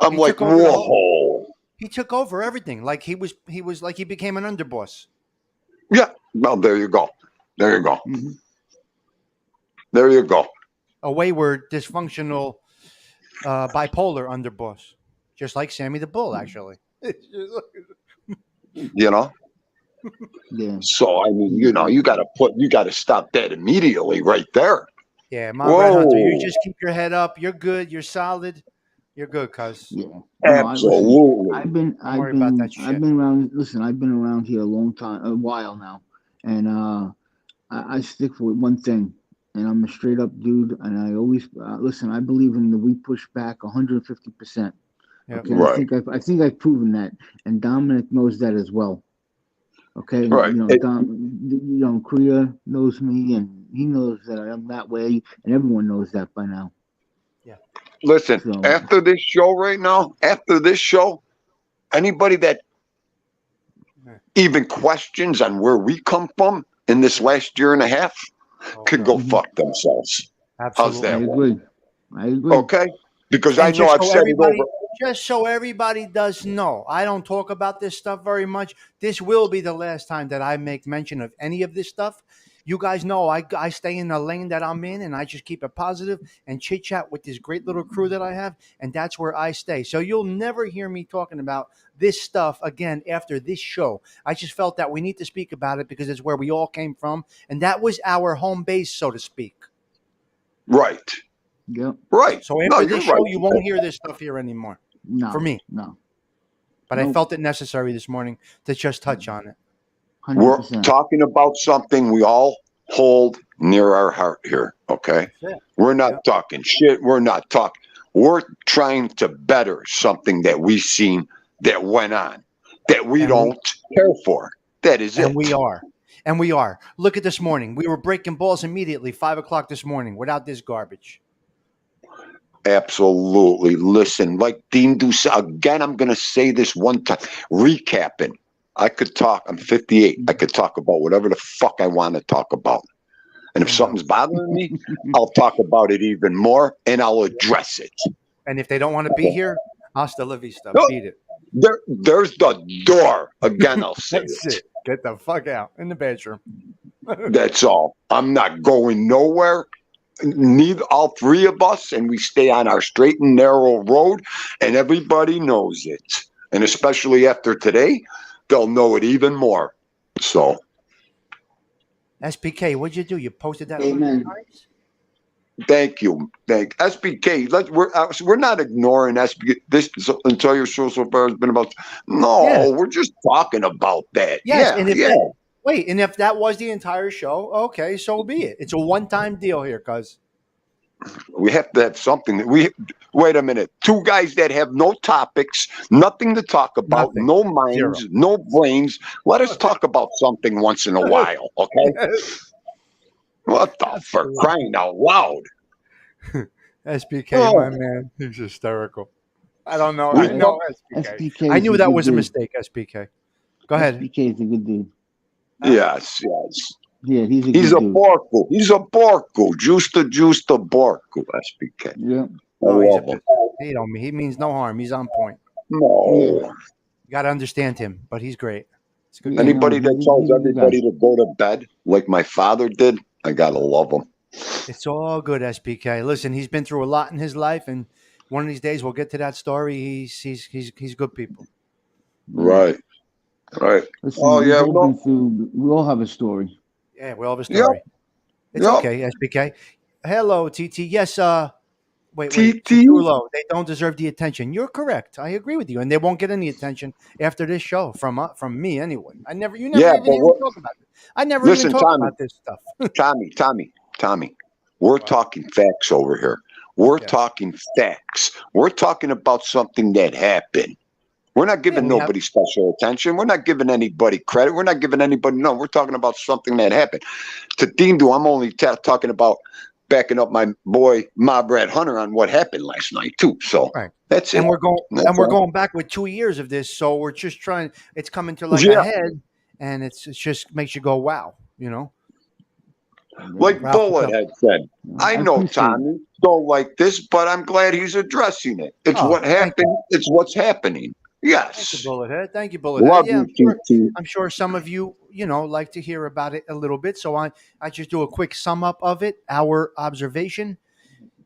B: I'm like, whoa.
C: He took over everything. Like he was like he became an underboss.
B: Yeah. Well, there you go.
D: Mm-hmm.
B: There you go.
C: A wayward, dysfunctional, bipolar underboss. Just like Sammy the Bull, actually.
B: You know?
D: Yeah.
B: So I mean, you know, you gotta stop that immediately right there.
C: Yeah, Red Hunter, you just keep your head up. You're good. You're solid. You're good, cuz.
D: Yeah.
B: Absolutely.
D: I've been around. Listen, I've been around here a while now, and I stick with one thing, and I'm a straight up dude, and I always listen. I believe in the we push back 150%. Okay,
B: right.
D: I think I've proven that, and Dominic knows that as well. Okay,
B: right.
D: You know, Korea knows me, and he knows that I'm that way, and everyone knows that by now.
C: Yeah.
B: Listen, after this show, anybody that even questions on where we come from in this last year and a half could go fuck themselves.
C: Absolutely.
B: How's that?
D: I agree.
B: Okay? Because I know I've said it over.
C: Just so everybody does know, I don't talk about this stuff very much. This will be the last time that I make mention of any of this stuff. You guys know I stay in the lane that I'm in, and I just keep it positive and chit-chat with this great little crew that I have, and that's where I stay. So you'll never hear me talking about this stuff again after this show. I just felt that we need to speak about it because it's where we all came from, and that was our home base, so to speak.
B: Right.
D: Yep.
B: Right.
C: So after this show, you won't hear this stuff here anymore.
D: No.
C: For me.
D: No.
C: But I felt it necessary this morning to just touch on it.
D: 100%.
B: We're talking about something we all hold near our heart here, okay? We're not talking shit. We're trying to better something that we've seen that went on, that we don't care for. That is it.
C: And we are. Look at this morning. We were breaking balls immediately, 5 o'clock this morning, without this garbage.
B: Absolutely. Listen, like Dean do again, I'm going to say this one time. Recapping. I could talk. I'm 58. I could talk about whatever the fuck I want to talk about. And if something's bothering me, I'll talk about it even more and I'll address it.
C: And if they don't want to be here, hasta la vista.
B: No.
C: Beat it.
B: There's the door. Again, I'll say
C: That's it. Get the fuck out in the bedroom.
B: That's all. I'm not going nowhere. Neither all three of us, and we stay on our straight and narrow road, and everybody knows it. And especially after today, they'll know it even more. So,
C: SPK, what'd you do? You posted that.
D: Amen.
B: thank you, SBK. We're not ignoring SBK. This entire show so far has been about. No,
C: Yes.
B: we're just talking about that.
C: Yes,
B: Yeah,
C: and
B: yeah.
C: Wait, and if that was the entire show, okay, so be it. It's a one-time deal here, cuz.
B: We have to have something. Wait a minute. Two guys that have no topics, nothing to talk about,
C: Nothing.
B: no minds,
C: Zero.
B: no brains. Let us talk about something once in a while, okay? What the for crying out loud?
C: SPK, my man, he's hysterical. I don't know. I know SPK.
D: SPK
C: I
D: is
C: knew
D: a
C: that
D: good
C: was a
D: dude.
C: mistake, SPK. Go ahead.
D: SPK is a good dude.
B: Yes.
D: Yeah, he's a
B: He's
D: good
B: a
D: dude.
B: porco. He's a porco. Juice the porco, SPK.
D: Yeah.
B: I
C: No,
B: love him.
C: he means no harm. He's on point.
B: No.
D: Yeah.
C: You got to understand him, but he's great. It's good.
D: Yeah.
B: Anybody
D: no,
B: that
D: he's
B: tells
D: a good
B: everybody
D: guy.
B: to go to bed like my father did, I gotta love him.
C: It's all good, SPK. Listen, he's been through a lot in his life, and one of these days we'll get to that story. He's good people.
B: Right.
D: Listen,
B: Oh
D: we've
B: yeah.
D: all been through. We all have a story.
C: Yeah, we all have a
B: Yep.
C: story. It's
B: Yep.
C: okay, SPK. Hello, TT. Yes, wait.
B: TT?
C: Too low. They don't deserve the attention. You're correct. I agree with you, and they won't get any attention after this show from me anyway. You never
B: Yeah,
C: even
B: but
C: hear me talk about it. I never even
B: listen,
C: talk
B: Tommy.
C: about this stuff.
B: Tommy. We're talking facts over here. We're
C: Yes.
B: talking facts. We're talking about something that happened. We're not giving
C: we have-
B: nobody special attention. We're not giving anybody credit. We're not giving anybody no. We're talking about something that happened. To Dean Do, I'm only talking about backing up my boy Mob Rat Hunter on what happened last night too. So
C: Right.
B: that's it.
C: And we're going
B: That's all.
C: going back with 2 years of this, so we're just trying. It's coming to like
B: Yeah.
C: a head, and it just makes you go, wow, you know.
B: Like
C: Ralph,
B: Bullet had said, I know
D: appreciate
B: Tommy don't like this, but I'm glad he's addressing it. It's
C: Oh,
B: what
C: thank
B: happened. It's what's happening.
C: Thank
B: Yes.
C: you, Bullethead. Thank you, Bullethead.
B: Love
C: Yeah,
B: you, TT.
C: I'm sure some of you, like to hear about it a little bit. So I just do a quick sum up of it. Our observation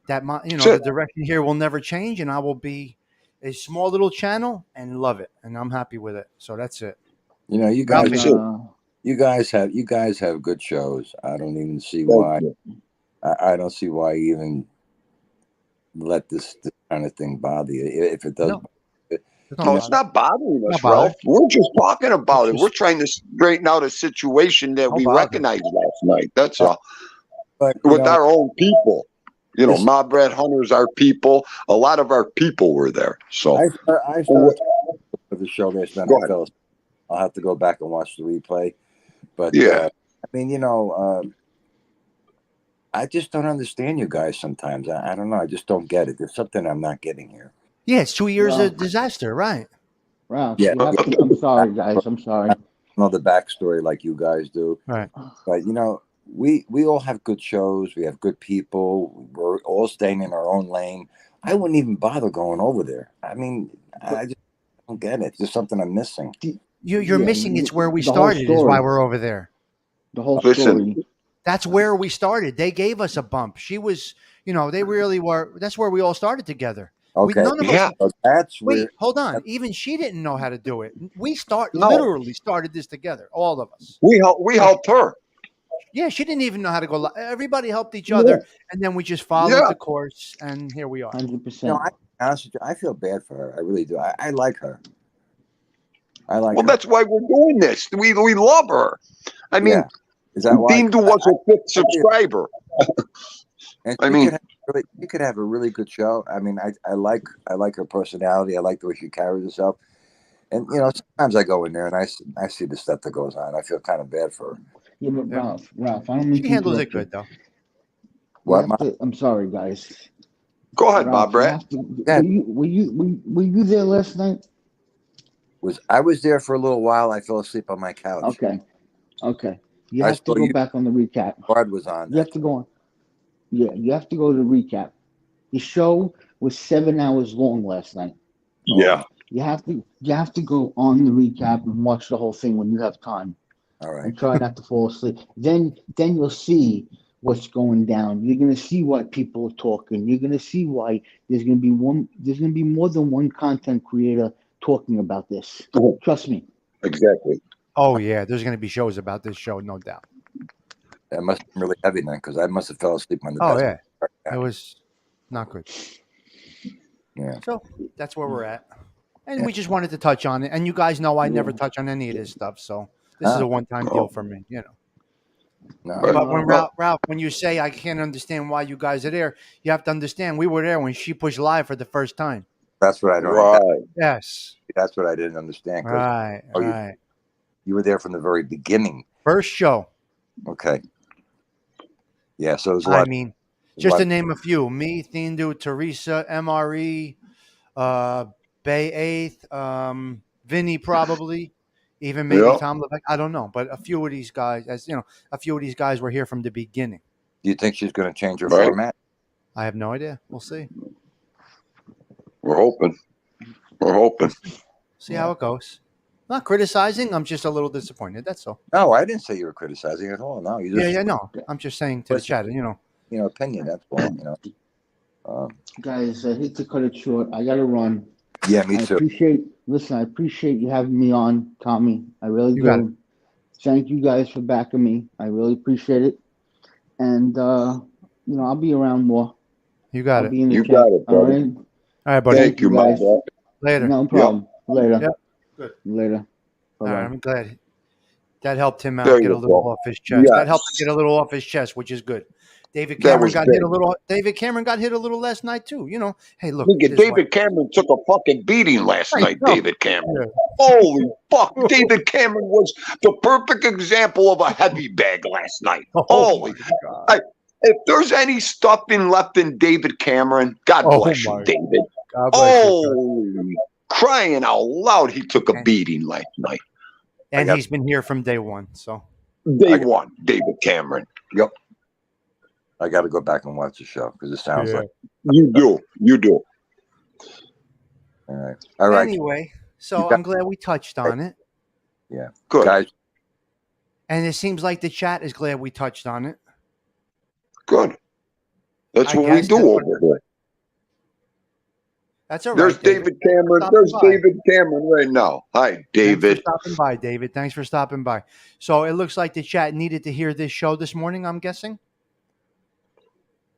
C: that the direction here will never change, and I will be a small little channel and love it, and I'm happy with it. So that's it.
E: You
B: That's
E: guys,
B: it.
E: you guys have good shows. I don't even see
B: Thank
E: why.
B: you.
E: I don't see why you even let this kind of thing bother you. If it does,
C: No.
B: No, it's not bothering us,
C: Not bothering.
B: Ralph. We're just talking about
C: It's
B: it.
C: just-
B: We're trying to straighten out a situation that
C: No
B: we
C: bother.
B: recognized last night. That's all.
E: but
B: With our own people.
E: This-
B: Mob Rat Hunters, our people. A lot of our people were there. So
E: I started with the show last night.
B: Go
E: I
B: ahead.
E: fell asleep. I'll have to go back and watch the replay. But
B: Yeah.
E: I mean, I just don't understand you guys sometimes. I don't know. I just don't get it. There's something I'm not getting here.
C: Yeah, it's 2 years
D: Well-
C: of disaster, right?
D: Ralph,
E: Yeah.
D: I'm sorry, guys. I'm sorry.
E: I don't know the backstory like you guys do.
C: Right.
E: But we all have good shows. We have good people. We're all staying in our own lane. I wouldn't even bother going over there. I mean, I just don't get it. There's something I'm missing.
C: You're
D: Yeah,
C: missing. It's where we
D: the whole
C: started. Is why
D: story.
C: we're over there.
D: The whole
B: Listen.
D: story.
C: That's where we started. They gave us a bump. She was, they really were. That's where we all started together.
E: Okay.
C: None of us-
B: Yeah.
E: So that's
C: Wait,
E: where
C: hold on. Even she didn't know how to do it. We
B: No.
C: literally started this together, all of us.
B: We helped her.
C: Yeah, she didn't even know how to go. Everybody helped each other, and then we just followed
B: Yeah.
C: the course, and here we are.
D: 100%.
E: I feel bad for her. I really do. I like her. I like
B: Well,
E: her.
B: that's why we're doing this. We love her. I mean,
E: Yeah. Is that why?
B: Dean Do was a fifth subscriber.
E: And
B: I
E: she
B: mean-
E: could have a really good show. I mean, I like her personality. I like the way she carries herself. And sometimes I go in there and I see the stuff that goes on. I feel kind of bad for her.
D: Yeah, but
C: Yeah.
D: Ralph, I don't mean
C: She
D: to
C: handles it
D: interrupt you.
C: good, though.
E: What?
D: I'm sorry, guys.
B: Go ahead,
D: Ralph,
B: Bob
D: you
B: Rat.
D: have to.
E: Yeah.
D: Were you there last night?
E: I was there for a little while. I fell asleep on my couch.
D: Okay. You
E: I
D: have to
E: saw
D: go
E: you.
D: back on the recap.
E: Bard was on.
D: You have to go on. Yeah, you have to go to the recap. The show was 7 hours long last night.
B: Yeah.
D: You have to go on the recap and watch the whole thing when you have time.
E: All right.
D: And try not to fall asleep. Then you'll see what's going down. You're gonna see why people are talking. You're gonna see why there's gonna be more than one content creator talking about this. Trust me.
B: Exactly.
C: Oh yeah, there's going to be shows about this show, no doubt.
E: That must have been really heavy then, because I must have fell asleep on the
C: Oh
E: best.
C: yeah, it was not good.
E: Yeah.
C: So that's where we're at, and
E: Yeah.
C: we just wanted to touch on it. And you guys know I never touch on any of this stuff, so this is a one-time deal for me, you know.
E: No.
B: Right.
C: But when
B: Well-
C: Ralph, when you say I can't understand why you guys are there, you have to understand we were there when she pushed live for the first time.
E: That's what I don't.
B: Right.
C: Yes.
E: That's what I didn't understand. 'Cause
C: Right. Right.
E: you were there from the very beginning.
C: First show.
E: Okay. Yeah. So it was a lot.
C: I mean, just to name a few: me, Thindu, Teresa, MRE, Bay Eighth, Vinny, probably, even maybe
B: Yeah.
C: Tom Levesque. I don't know, but a few of these guys, a few of these guys were here from the beginning.
E: Do you think she's going to change her
B: Right.
E: format?
C: I have no idea. We'll see.
B: We're hoping. We're hoping.
C: See how it goes. Not criticizing. I'm just a little disappointed. That's all.
E: No, I didn't say you were criticizing at all. No, you just
C: No. I'm just saying to the chat.
E: opinion. That's all.
D: Guys, I hate to cut it short. I gotta run.
E: Yeah, me too.
D: I appreciate you having me on, Tommy. I really
C: You got
D: do. Thank you guys for backing me. I really appreciate it. And I'll be around more.
C: You got
D: I'll
C: it.
D: be in the
B: You
D: chat.
B: got it,
D: All
B: buddy.
D: right.
C: All right, buddy.
B: Thank you, my
D: guys.
B: boy.
C: Later.
D: No problem. Later.
C: Yep. Good.
D: Later.
C: All
D: Bye-bye.
C: right, I'm glad that helped him out
B: There
C: get
B: you
C: a little
B: go.
C: off his chest.
B: Yes.
C: That helped him get a little off his chest, which is good. David
B: That
C: Cameron
B: was
C: got
B: big.
C: hit a little. David Cameron got hit a little last night too. Hey, look.
B: Look
C: it
B: at
C: is
B: David Cameron took a fucking beating last
C: I
B: night.
C: know.
B: David Cameron.
C: Yeah.
B: Holy fuck! David Cameron was the perfect example of a heavy bag last night.
C: Oh,
B: Holy!
C: my God.
B: If there's any stuffing left in David Cameron, God
C: Oh,
B: bless you,
C: my
B: David.
C: God bless you, sir.
B: Holy! Crying out loud, he took a
C: And-
B: beating last night.
C: And he's been here from day one. So
B: Day one, David Cameron. Yep.
E: I got to go back and watch the show because it sounds like.
B: You do.
E: All right. All right.
C: anyway,
E: You got-
C: I'm glad we touched on it,
E: Yeah.
B: Good.
E: Guys,
C: and it seems like the chat is glad we touched on it.
B: Good. That's
C: I
B: what we
C: guess
B: do
C: that's what-
B: over here.
C: That's all
B: There's
C: right.
B: David Cameron.
C: Stop
B: There's
C: by.
B: David Cameron right now. Hi, David.
C: Thanks for stopping by, David. Thanks for stopping by. So it looks like the chat needed to hear this show this morning, I'm guessing.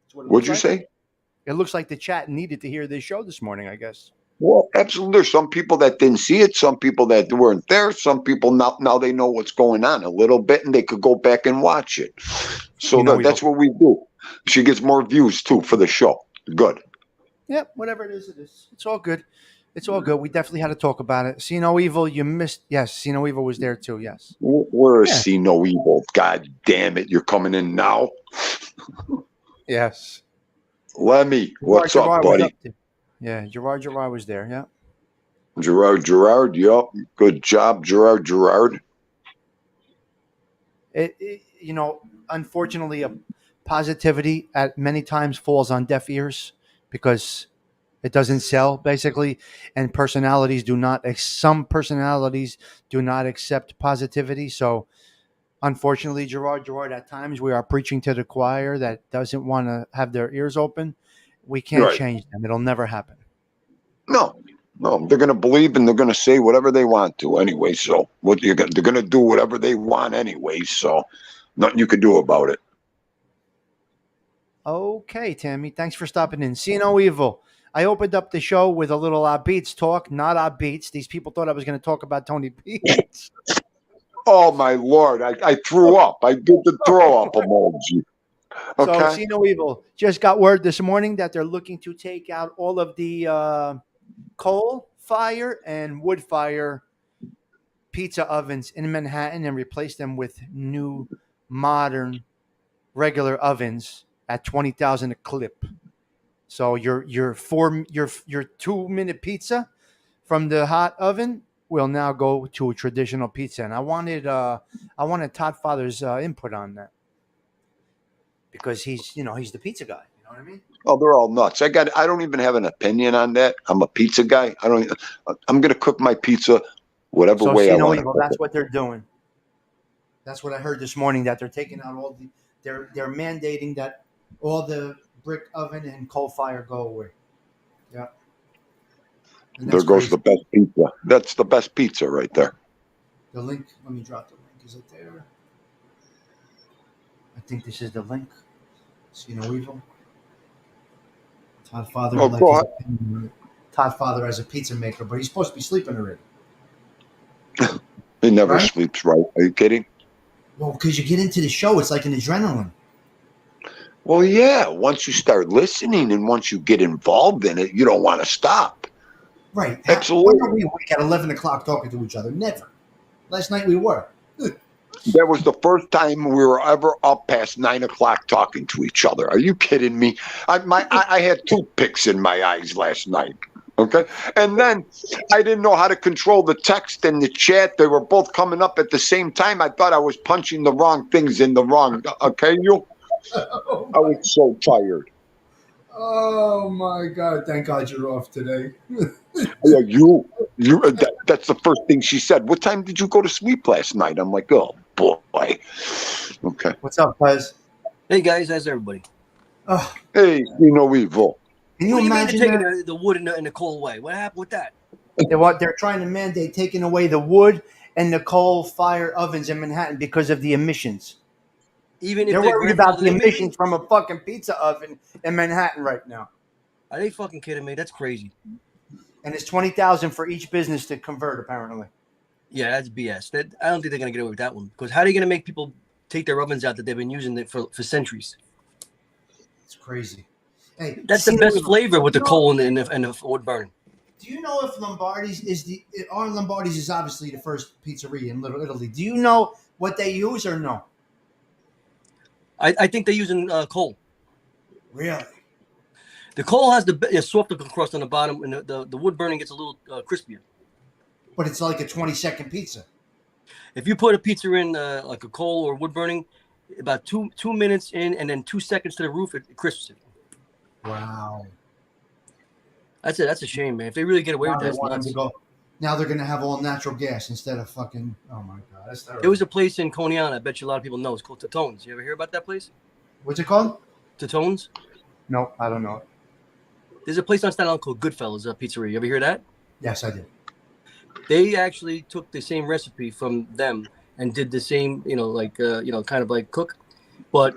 C: That's what it
B: What'd you
C: looks like.
B: say?
C: It looks like the chat needed to hear this show this morning, I guess.
B: Well, absolutely. There's some people that didn't see it. Some people that weren't there. Some people now they know what's going on a little bit, and they could go back and watch it. So that's what we do. She gets more views too for the show. Good.
C: Yep, whatever it is, it is. It's all good. It's all good. We definitely had to talk about it. See No Evil, you missed. Yes, See No Evil was there too. Yes.
B: Where is
C: Yeah.
B: See No Evil? God damn it! You're coming in now.
C: Yes.
B: Lemmy, what's
C: Gerard
B: up,
C: was
B: buddy?
C: there. Yeah, Gerard was there. Yeah.
B: Gerard. Yep. Good job, Gerard.
C: Unfortunately, positivity at many times falls on deaf ears because it doesn't sell basically, and some personalities do not accept positivity. So unfortunately, Gerard, at times we are preaching to the choir that doesn't want to have their ears open. We can't
B: Right.
C: change them. It'll never happen.
B: No, they're going to believe and they're going to say whatever they want to anyway. So they're going to do whatever they want anyway. So nothing you can do about it.
C: Okay, Tammy. Thanks for stopping in. See No Evil. I opened up the show with a little Beats talk, not Beats. These people thought I was going to talk about Tony Beats.
B: Oh my Lord! I threw up. I did the throw up emoji. Okay.
C: So See No Evil just got word this morning that they're looking to take out all of the coal fire and wood fire pizza ovens in Manhattan and replace them with new modern regular ovens at $20,000 a clip. So your 2-minute pizza from the hot oven will now go to a traditional pizza. And I wanted Todd Father's input on that because he's the pizza guy. You know what I mean?
B: Oh, they're all nuts. I don't even have an opinion on that. I'm a pizza guy. I'm gonna cook my pizza whatever
C: So
B: way
C: see
B: I
C: no
B: want.
C: evil. That's what they're doing. That's what I heard this morning. That they're taking out all the. They're mandating that all the brick oven and coal fire go away. Yeah. And
B: There
C: that's
B: goes
C: crazy.
B: the best pizza. That's the best pizza right there.
C: The link. Let me drop the link. Is it there? I think this is the link. See no evil. Todd Father,
B: Oh, go ahead.
C: Todd Father as a pizza maker, but he's supposed to be sleeping already.
B: He never
C: Right?
B: sleeps right. Are you kidding?
C: Well, because you get into the show, it's like an adrenaline.
B: Well, yeah. Once you start listening and once you get involved in it, you don't want to stop.
C: Right.
B: Absolutely.
C: When are we awake at 11 o'clock talking to each other? Never. Last night we were.
B: That was the first time we were ever up past 9 o'clock talking to each other. Are you kidding me? I had toothpicks in my eyes last night. Okay. And then I didn't know how to control the text and the chat. They were both coming up at the same time. I thought I was punching the wrong things in the wrong. Okay. I was so tired.
C: Oh my God! Thank God you're off today.
B: That's the first thing she said. What time did you go to sleep last night? I'm like, oh boy. Okay.
C: What's up, Buzz?
F: Hey guys, how's everybody?
C: Oh,
B: Hey, you know evil.
C: can you
F: What do you mean
C: imagine
F: they're
C: that?
F: taking the wood and the coal away? What happened with that?
C: They're trying to mandate taking away the wood and the coal fire ovens in Manhattan because of the emissions.
F: Even if
C: They're
F: their
C: worried about
F: grandfather
C: the
F: lived, maybe?
C: emissions from a fucking pizza oven in Manhattan right now.
F: Are they fucking kidding me? That's crazy.
C: And it's $20,000 for each business to convert, apparently.
F: Yeah, that's BS. I don't think they're gonna get away with that one. Because how are they gonna make people take their ovens out that they've been using it for centuries?
C: It's crazy. Hey,
F: That's the best flavor with the coal and the wood burning.
C: Do you know if Lombardi's Lombardi's is obviously the first pizzeria in Little Italy? Do you know what they use or no?
F: I think they're using coal.
C: Really?
F: The coal has the softer crust on the bottom, and the wood burning gets a little crispier.
C: But it's like a 20-second pizza.
F: If you put a pizza in like a coal or wood burning, about two minutes in, and then 2 seconds to the roof, it crisps it.
C: Wow.
F: That's it. That's a shame, man. If they really get away
C: Now
F: with
C: they
F: that,
C: want them
F: it's
C: to
F: nuts.
C: go. Now they're gonna have all natural gas instead of fucking. Oh my God, that's terrible.
F: There was a place in Coney Island. I bet you a lot of people know. It's called Tatone's. You ever hear about that place?
C: What's it called?
F: Tatone's.
C: No, I don't know it.
F: There's a place on Staten Island called Goodfellas Pizzeria. You ever hear that?
C: Yes, I did.
F: They actually took the same recipe from them and did the same, kind of like cook, but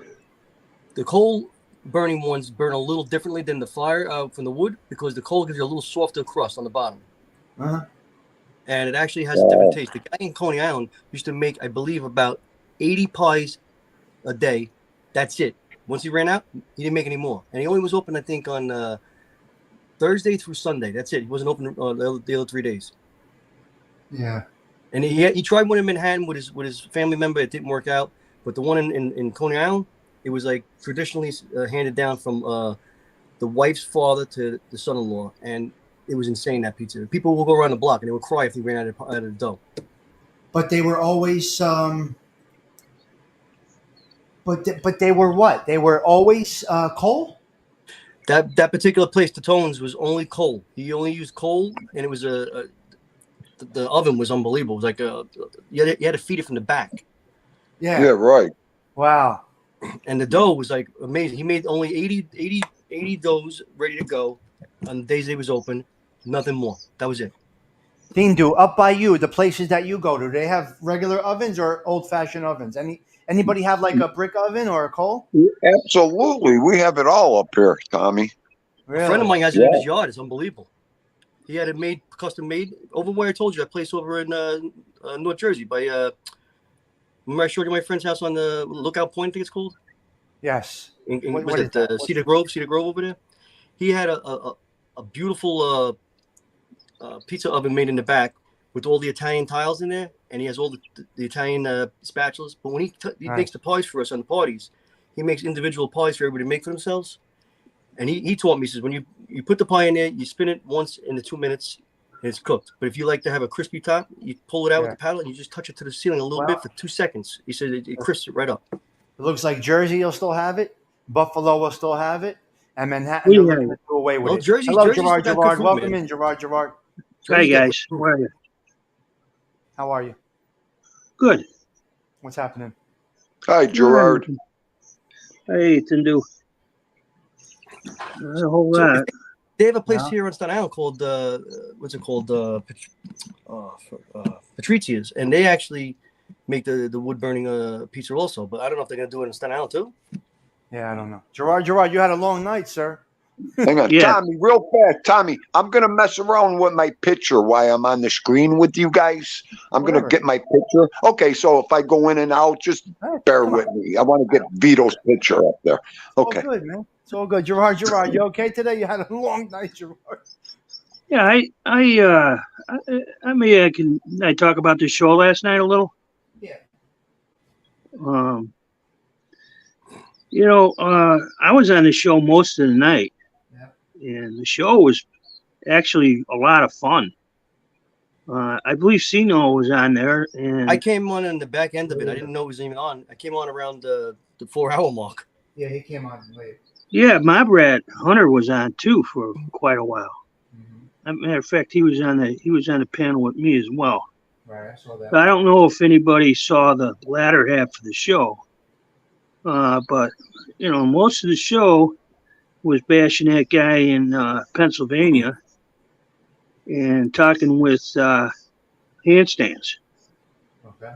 F: the coal burning ones burn a little differently than the fire from the wood because the coal gives you a little softer crust on the bottom.
C: Uh-huh.
F: And it actually has a different taste. The guy in Coney Island used to make, I believe, about 80 pies a day. That's it. Once he ran out, he didn't make any more. And he only was open, I think, on Thursday through Sunday. That's it. He wasn't open the other 3 days.
C: Yeah.
F: And he tried one in Manhattan with his family member. It didn't work out. But the one in Coney Island, it was like traditionally handed down from the wife's father to the son-in-law. And it was insane, that pizza. People will go around the block and they would cry if he ran out of the dough.
C: But they were always. But they were what? They were always coal.
F: That particular place, Tatone's, was only coal. He only used coal, and it was the oven was unbelievable. It was like you had to feed it from the back.
C: Yeah.
B: Yeah, right.
C: Wow.
F: And the dough was like amazing. He made only 80 doughs ready to go on the days he was open. Nothing more. That was it.
C: Dindu, up by you, the places that you go to, they have regular ovens or old-fashioned ovens? Anybody have like a brick oven or a coal?
B: Absolutely. We have it all up here, Tommy.
C: Really?
F: A friend of mine has it in his yard. It's unbelievable. He had it custom made over where I told you, that place over in North Jersey by remember I showed you my friend's house on the Lookout Point, I think it's called?
C: Yes.
F: Was it Cedar Grove over there? He had a beautiful pizza oven made in the back with all the Italian tiles in there, and he has all the Italian spatulas. But when he makes the pies for us on the parties, he makes individual pies for everybody to make for themselves. And he taught me, he says, when you put the pie in there, you spin it once in the 2 minutes, and it's cooked. But if you like to have a crispy top, you pull it out with the paddle and you just touch it to the ceiling a little bit for 2 seconds. He said it crisps it right up.
C: It looks like Jersey will still have it, Buffalo will still have it, and Manhattan
G: We
C: they're
G: have
C: looking to do away with
F: Well,
C: it.
F: Jersey's
C: Hello,
F: got
C: Gerard.
F: good
C: Gerard,
F: food,
C: welcome
F: man.
C: in, Gerard.
G: Hi, guys. How are you?
C: How are you?
G: Good.
C: What's happening?
B: Hi, Gerard.
G: Hey, it's do a whole
F: So
G: lot.
F: they have a place here on Staten Island called what's it called? Patrizia's, and they actually make the wood burning pizza also. But I don't know if they're gonna do it in Staten Island too.
C: Yeah, I don't know. Gerard, you had a long night, sir.
B: Hang on,
G: Yeah.
B: Tommy, real fast. Tommy, I'm going to mess around with my picture while I'm on the screen with you guys. I'm going to
C: Whatever.
B: get my picture. Okay, so if I go in and out, just
C: Hey,
B: bear
C: come
B: with
C: on.
B: me. I want to get Vito's picture up there. Okay.
C: All good, man. It's all good. Gerard, you okay today? You had a long night, Gerard.
G: Yeah, I talk about the show last night a little.
C: Yeah.
G: I was on the show most of the night, and the show was actually a lot of fun. I believe Sino was on there, and
F: I came on in the back end of it. I didn't know it was even on. I came on around the 4-hour mark.
C: Yeah, he came on late.
G: yeah, Mob Rat Hunter was on too for quite a while.
C: Mm-hmm.
G: As a matter of fact, he was on the panel with me as well.
C: Right, I saw that.
G: I don't know if anybody saw the latter half of the show, but most of the show was bashing that guy in Pennsylvania and talking with handstands.
C: Okay.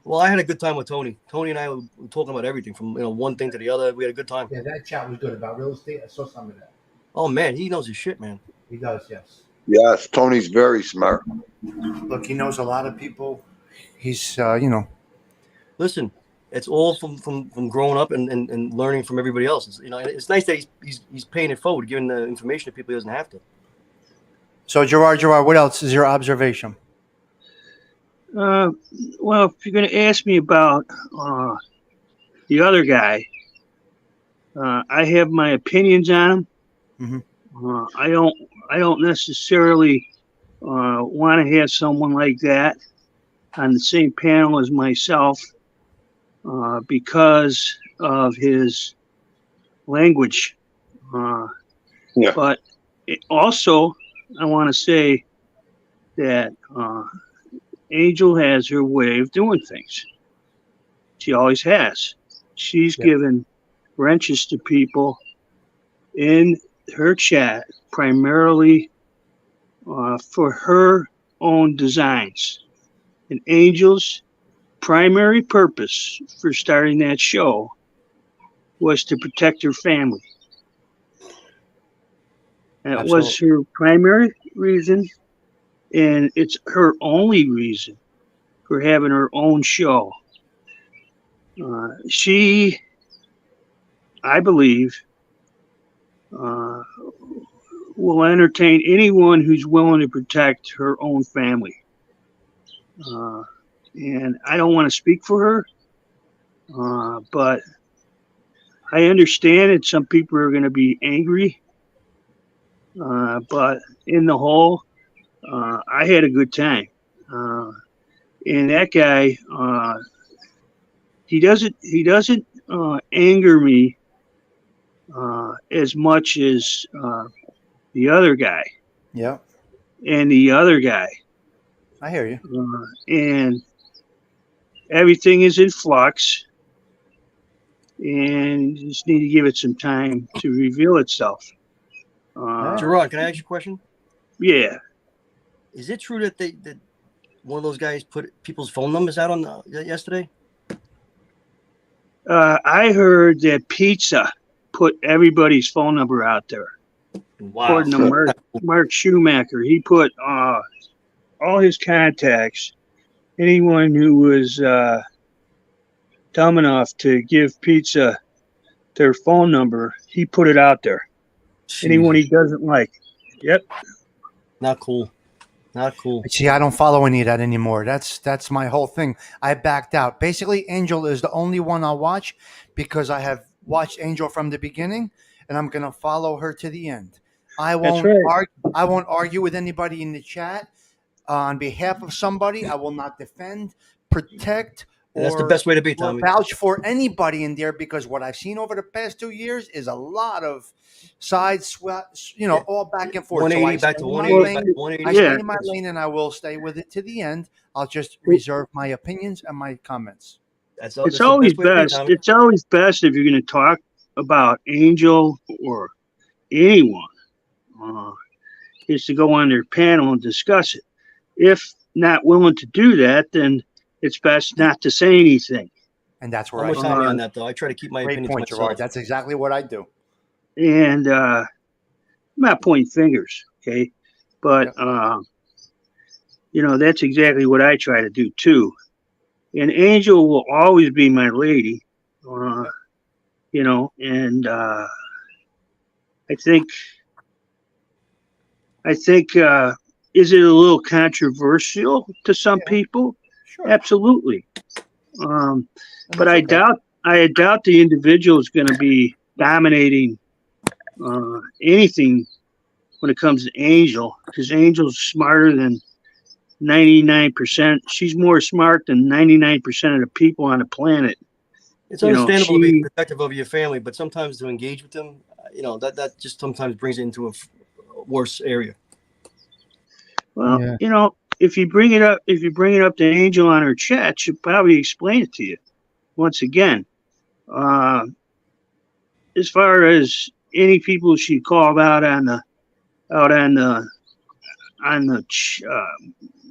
F: Well, I had a good time with Tony. Tony and I were talking about everything from one thing to the other. We had a good time.
C: Yeah, that chat was good about real estate. I saw some of that.
F: Oh man, he knows his shit, man.
C: He does, yes.
B: Yes, Tony's very smart.
C: Look, he knows a lot of people. He's,
F: Listen, it's all from growing up and learning from everybody else. It's nice that he's paying it forward, giving the information to people he doesn't have to.
C: So, Gerard, what else is your observation?
G: Well, if you're going to ask me about the other guy, I have my opinions on him.
C: Mm-hmm.
G: I don't necessarily want to have someone like that on the same panel as myself because of his language.
B: Yeah.
G: But also, I want to say that Angel has her way of doing things. She always has. She's given wrenches to people in her chat primarily for her own designs. And Angel's primary purpose for starting that show was to protect her family. That was her primary reason, and it's her only reason for having her own show. She, I believe, will entertain anyone who's willing to protect her own family. And I don't want to speak for her, but I understand that some people are going to be angry. But in the whole, I had a good time. And that guy, he doesn't anger me as much as the other guy.
C: Yeah.
G: And the other guy.
C: I hear you.
G: And everything is in flux. And you just need to give it some time to reveal itself.
F: Gerard, can I ask you a question?
G: Yeah.
F: Is it true that one of those guys put people's phone numbers out on yesterday?
G: I heard that Pizza put everybody's phone number out there.
F: Wow.
G: According to Mark Schumacher, he put all his contacts, anyone who was dumb enough to give Pizza their phone number, he put it out there.
F: Jeez.
G: Anyone he doesn't like. Yep.
F: Not cool. Not cool.
C: See, I don't follow any of that anymore. That's my whole thing. I backed out. Basically, Angel is the only one I'll watch because I have watched Angel from the beginning, and I'm going to follow her to the end. I
G: That's
C: won't
G: right.
C: I won't argue with anybody in the chat. On behalf of somebody, I will not defend, protect,
F: And that's the
C: or
F: best way to be,
C: or
F: Tommy.
C: vouch for anybody in there, because what I've seen over the past 2 years is a lot of side sweat, all back and forth. So
F: 180
C: I
F: back
C: stay
F: to
C: in my
F: 180 back
C: lane.
F: to
C: I
F: 180.
C: stay
G: Yeah.
C: in my lane, and I will stay with it to the end. I'll just reserve my opinions and my comments.
F: That's
G: It's
F: the
G: always
F: best way to be,
G: best.
F: Tommy.
G: It's always best if you're going to talk about Angel or anyone, is to go on their panel and discuss it. If not willing to do that, then it's best not to say anything.
C: And that's where
F: I'm
C: I
F: with
C: stand.
F: Tommy on that, though. I try to keep my
C: Great
F: opinions
C: point,
F: to myself.
C: Gerard. That's exactly what I do.
G: And I'm not pointing fingers, okay? But, that's exactly what I try to do, too. And Angel will always be my lady, and I think, is it a little controversial to some people?
C: Sure.
G: Absolutely.
C: And
G: But
C: that's okay.
G: I doubt the individual is going to be dominating anything when it comes to Angel, because Angel's smarter than 99%. She's more smart than 99% of the people on the planet.
F: It's understandable to be protective of your family, but sometimes to engage with them, that just sometimes brings it into a worse area.
G: Well, if you bring it up to Angel on her chat, she'll probably explain it to you. Once again, as far as any people she called out on the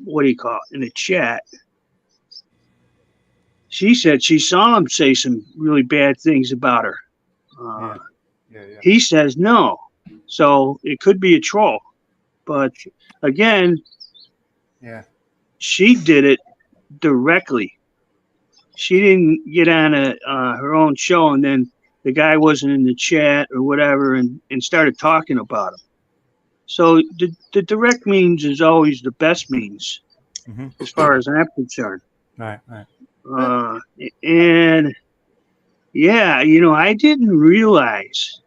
G: what do you call it, in the chat, she said she saw him say some really bad things about her. He says no, so it could be a troll. But again, she did it directly. She didn't get on her own show and then the guy wasn't in the chat or whatever and started talking about him. So the direct means is always the best means, as far as I'm concerned.
C: Right.
G: And yeah, I didn't realize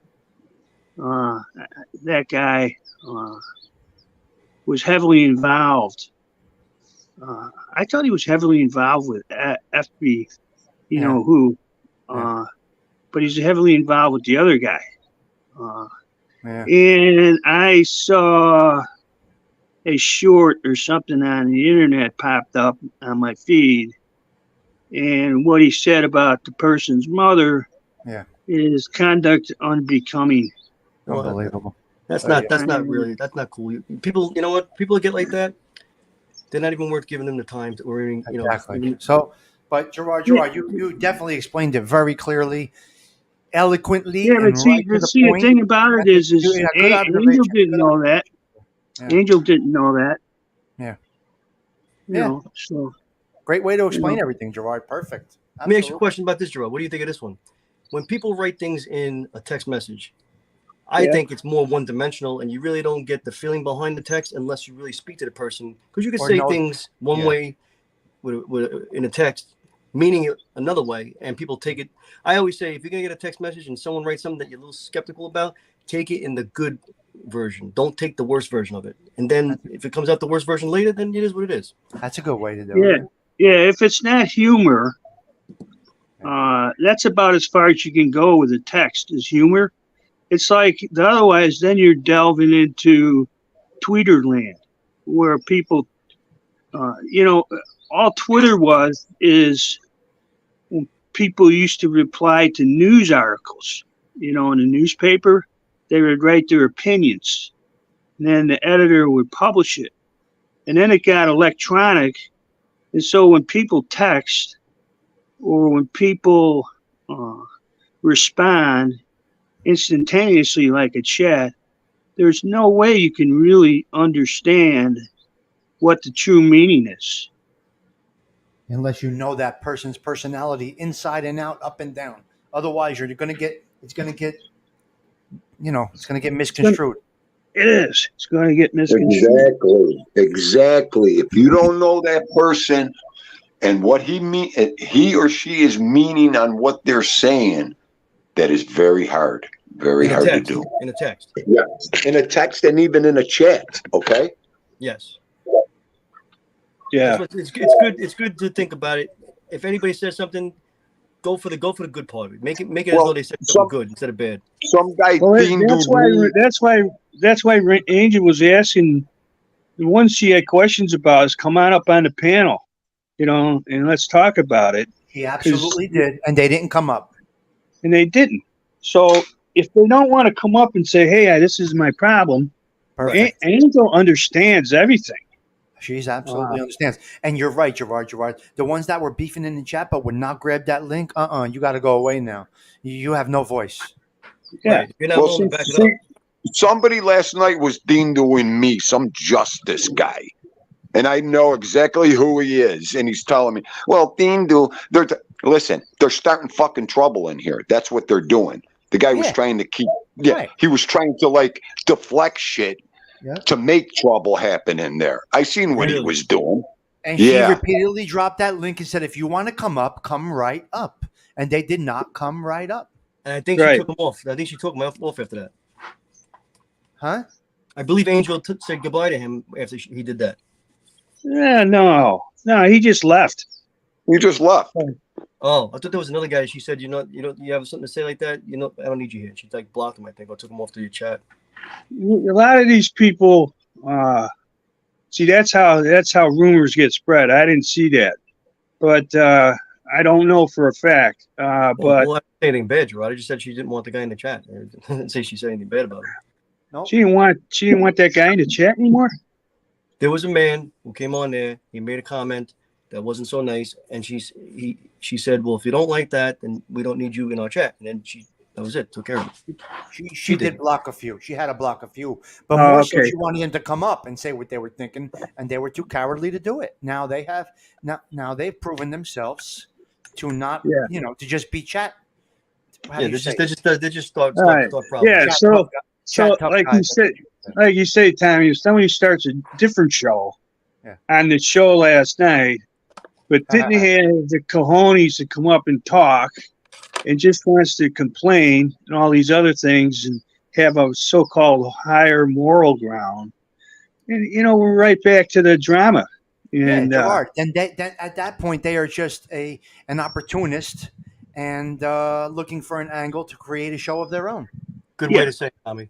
G: that guy was heavily involved. I thought he was heavily involved with FB, who, but he's heavily involved with the other guy. And I saw a short or something on the internet popped up on my feed, and what he said about the person's mother is conduct unbecoming.
C: Unbelievable.
F: That's not cool. People, you know what? People that get like that, they're not even worth giving them the time to, or
C: exactly. So, but Gerard, you definitely explained it very clearly, eloquently.
G: Yeah, but the thing about it is Angel didn't know that. Angel didn't know that. So
C: great way to explain everything, Gerard. Perfect. Absolutely.
F: Let me ask you a question about this, Gerard. What do you think of this one? When people write things in a text message, I think it's more one-dimensional, and you really don't get the feeling behind the text unless you really speak to the person. Because you can say things one way in a text, meaning it another way, and people take it. I always say, if you're going to get a text message and someone writes something that you're a little skeptical about, take it in the good version. Don't take the worst version of it. And then if it comes out the worst version later, then it is what it is.
C: That's a good way to do it.
G: Yeah, if it's not humor, that's about as far as you can go with a text is humor. It's like otherwise, then you're delving into Twitter land, where people, all Twitter is when people used to reply to news articles, in a newspaper, they would write their opinions, and then the editor would publish it, and then it got electronic, and so when people text or when people respond instantaneously like a chat, there's no way you can really understand what the true meaning is.
C: Unless you know that person's personality inside and out, up and down. Otherwise, it's going to get misconstrued.
G: It is. It's going to get misconstrued.
B: Exactly. If you don't know that person and what he or she is meaning on what they're saying, that is very hard. Very
F: In a
B: hard to
F: text.
B: do.
F: In a text.
B: Yeah. In a text and even in a chat. Okay.
F: Yes.
G: Yeah.
F: It's good. It's good to think about it. If anybody says something, go for the good part of it. Make it as though they said something good instead of bad.
B: Some guy
G: Well,
B: themed
G: that's why Angel was asking the ones she had questions about is come on up on the panel, and let's talk about it.
C: He absolutely did, and they didn't come up.
G: And they didn't. So if they don't want to come up and say, "Hey, this is my problem,"
C: Perfect.
G: Angel understands everything.
C: She's absolutely understands. And you're right, Gerard. The ones that were beefing in the chat but would not grab that link, you got to go away now. You have no voice.
G: Yeah.
F: Right. You're not willing to back it up.
B: Somebody last night was doing me, some justice guy. And I know exactly who he is. And he's telling me, well, listen, they're starting fucking trouble in here. That's what they're doing. The guy was trying to he was trying to deflect shit to make trouble happen in there. I seen what he was doing.
C: And he repeatedly dropped that link and said, if you want to come up, come right up. And they did not come right up.
F: And I think she took him off. I think she took him off after that.
C: Huh?
F: I believe Angel said goodbye to him after he did that.
G: Yeah, no, he just left.
B: He just left.
F: Oh, I thought there was another guy. She said, you have something to say like that? I don't need you here. She blocked him, I think, or took him off to your chat.
G: A lot of these people, see, that's how rumors get spread. I didn't see that, but I don't know for a fact. But
F: I didn't say anything bad, Gerard. I just said she didn't want the guy in the chat. I didn't say she said anything bad about him.
C: No,
G: she didn't want that guy in the chat anymore.
F: There was a man who came on there. He made a comment that wasn't so nice, and she said, "Well, if you don't like that, then we don't need you in our chat." And then that was it. Took care of it.
C: She did block a few. She had to block a few, but more so she wanted him to come up and say what they were thinking, and they were too cowardly to do it. Now they've proven themselves to not, to just be chat.
F: They just start problems.
G: Yeah, so like you say, Tommy, if somebody starts a different show on the show last night, but didn't have the cojones to come up and talk and just wants to complain and all these other things and have a so-called higher moral ground, and we're right back to the drama. And
C: Gerard, and at that point they are just an opportunist and looking for an angle to create a show of their own.
F: Good way to say it, Tommy.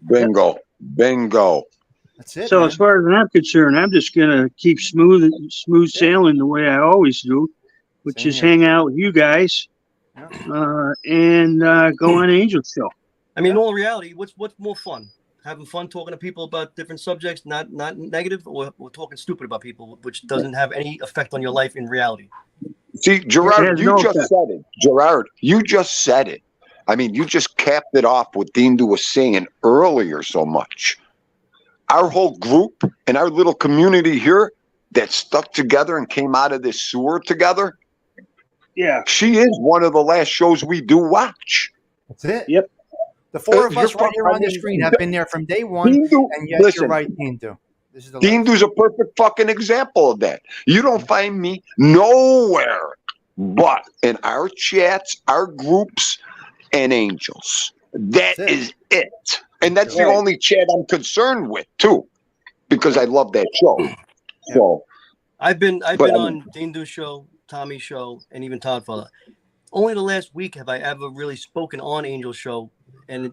B: Bingo.
C: That's it.
G: So
C: man.
G: as far as I'm concerned, I'm just gonna keep smooth sailing the way I always do, which is hang out with you guys, and go on Angel's show.
F: I mean, in all reality, what's more fun? Having fun talking to people about different subjects, not negative, or talking stupid about people, which doesn't have any effect on your life in reality.
B: See, Gerard, you just said it. I mean, you just capped it off what Dindu was saying earlier so much. Our whole group and our little community here that stuck together and came out of this sewer together.
G: Yeah.
B: She is one of the last shows we do watch.
C: That's it.
G: Yep.
C: The four of us right here on the screen have been there from day one.
B: Dindu,
C: and yes, you're right, Dindu.
B: Dindu's a perfect fucking example of that. You don't find me nowhere but in our chats, our groups, and Angels. That is it. And that's the only chat I'm concerned with too, because I love that show. So
F: I've been on Dindu's show, Tommy's show, and even Todd Father. Only the last week have I ever really spoken on Angel's show, and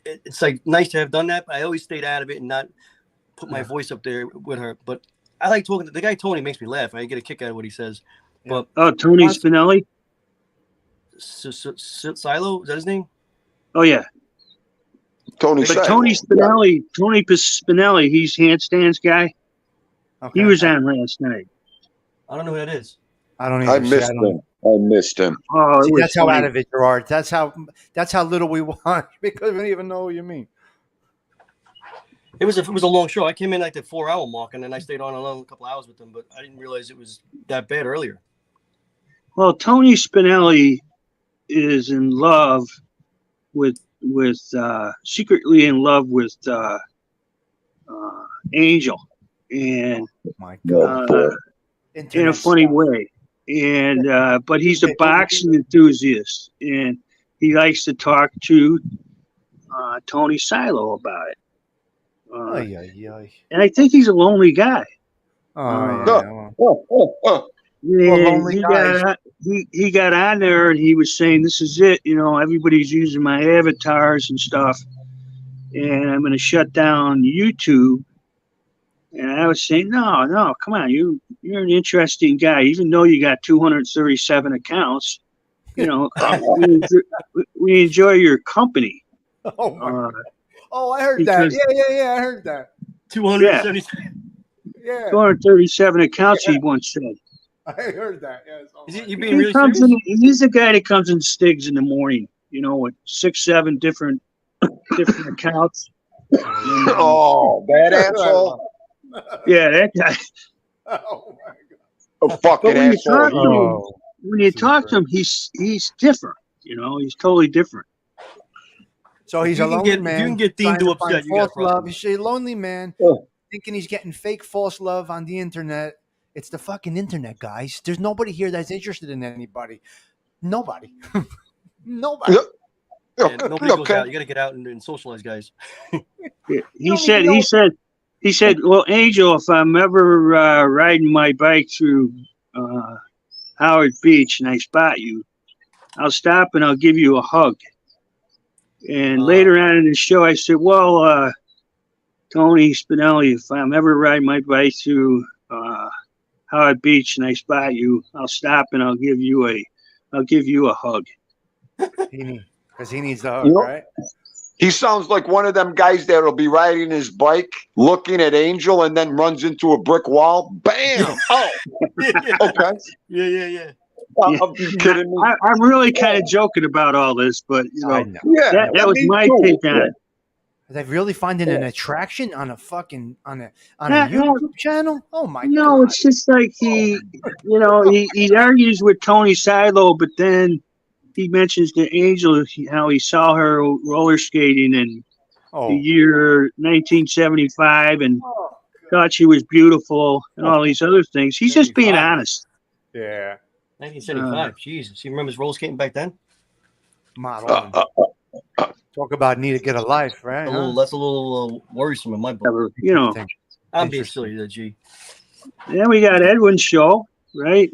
F: it's like nice to have done that. But I always stayed out of it and not put my voice up there with her. But I like talking to the guy. Tony makes me laugh. I get a kick out of what he says. But
G: Tony Spinelli.
F: Silo, is that his name?
G: Oh yeah,
B: Tony
G: Spinelli. Tony Spinelli. He's handstands guy. Okay. He was on last night.
F: I don't know who that is.
C: I don't even.
B: I missed him.
C: Oh, see, that's how out of it, Gerard. That's how little we watch because we don't even know who you mean.
F: It was a long show. I came in like the 4-hour mark, and then I stayed on a couple hours with them. But I didn't realize it was that bad earlier.
G: Well, Tony Spinelli is in love with secretly in love with Angel, and
C: my God,
G: in a funny way. And but he's a boxing enthusiast, and he likes to talk to Tony Silo about it.
C: Ay, ay, ay.
G: And I think he's a lonely guy.
C: Oh,
B: Huh,
C: yeah.
G: Yeah,
C: lonely guys.
G: he got on there and he was saying, "This is it. You know, everybody's using my avatars and stuff, and I'm going to shut down YouTube." And I was saying, "No, come on, you're an interesting guy, even though you got 237 accounts. You know, we enjoy your company."
C: Oh, my
G: Uh,
C: God. Oh, I heard that.
G: because
C: Yeah, I heard that.
F: 270.
C: Yeah,
G: 237 accounts, he once said.
C: I heard that. Yes. Oh,
F: Is he,
C: my
F: you
C: God.
F: being really serious?
G: He's the guy that comes in Stigs in the morning, you know, with 6-7 different accounts.
B: oh, that asshole.
G: Yeah, that guy.
C: Oh, my God.
B: A fucking
G: But when you
B: asshole.
G: talk to him,
C: Oh,
G: when you talk to him, he's different. You know, he's totally different.
C: so he's
F: If
C: a
F: you can
C: lonely
F: get- if you
C: man
F: can get Dean
C: trying
F: to
C: to
F: upset,
C: find
F: you got a
C: false
F: problem.
C: love. He's a lonely man
B: Oh.
C: thinking he's getting fake false love on the internet. It's the fucking internet, guys. There's nobody here that's interested in anybody. Nobody. Nobody.
B: Yeah.
F: Yeah, nobody goes
B: Okay.
F: out. You got to get out and socialize, guys.
G: Yeah,
C: You don't even know-
G: he said, well, Angel, if I'm ever riding my bike through Howard Beach and I spot you, I'll stop and I'll give you a hug. And later on in the show, I said, well, Tony Spinelli, if I'm ever riding my bike through Howard Beach and I spot you, I'll stop and I'll give you a hug.
C: Because he needs the hug,
B: You know-
C: right?
B: He sounds like one of them guys that'll be riding his bike, looking at Angel, and then runs into a brick wall. Bam! Oh, okay.
F: Yeah.
B: Are you kidding me?
G: I'm really kind of joking about all this, but you
C: I
G: know,
C: know.
B: Yeah,
G: that was
B: me
G: my
B: too.
G: take on it.
C: They really finding an attraction on a fucking on a
G: Yeah,
C: YouTube channel? Oh my
G: No,
C: God!
G: it's just like he argues with Tony Silo, but then he mentions to Angel how he saw her roller skating in the year 1975 and thought she was beautiful and all these other things. He's just being
C: 75.
G: honest.
C: Yeah,
F: 1975. Jesus, he remembers roller skating back then.
C: model. Talk about need to get a life, right?
F: That's a little worrisome in my book.
G: You know,
F: I'm being silly, there, G.
G: then we got Edwin's show, right?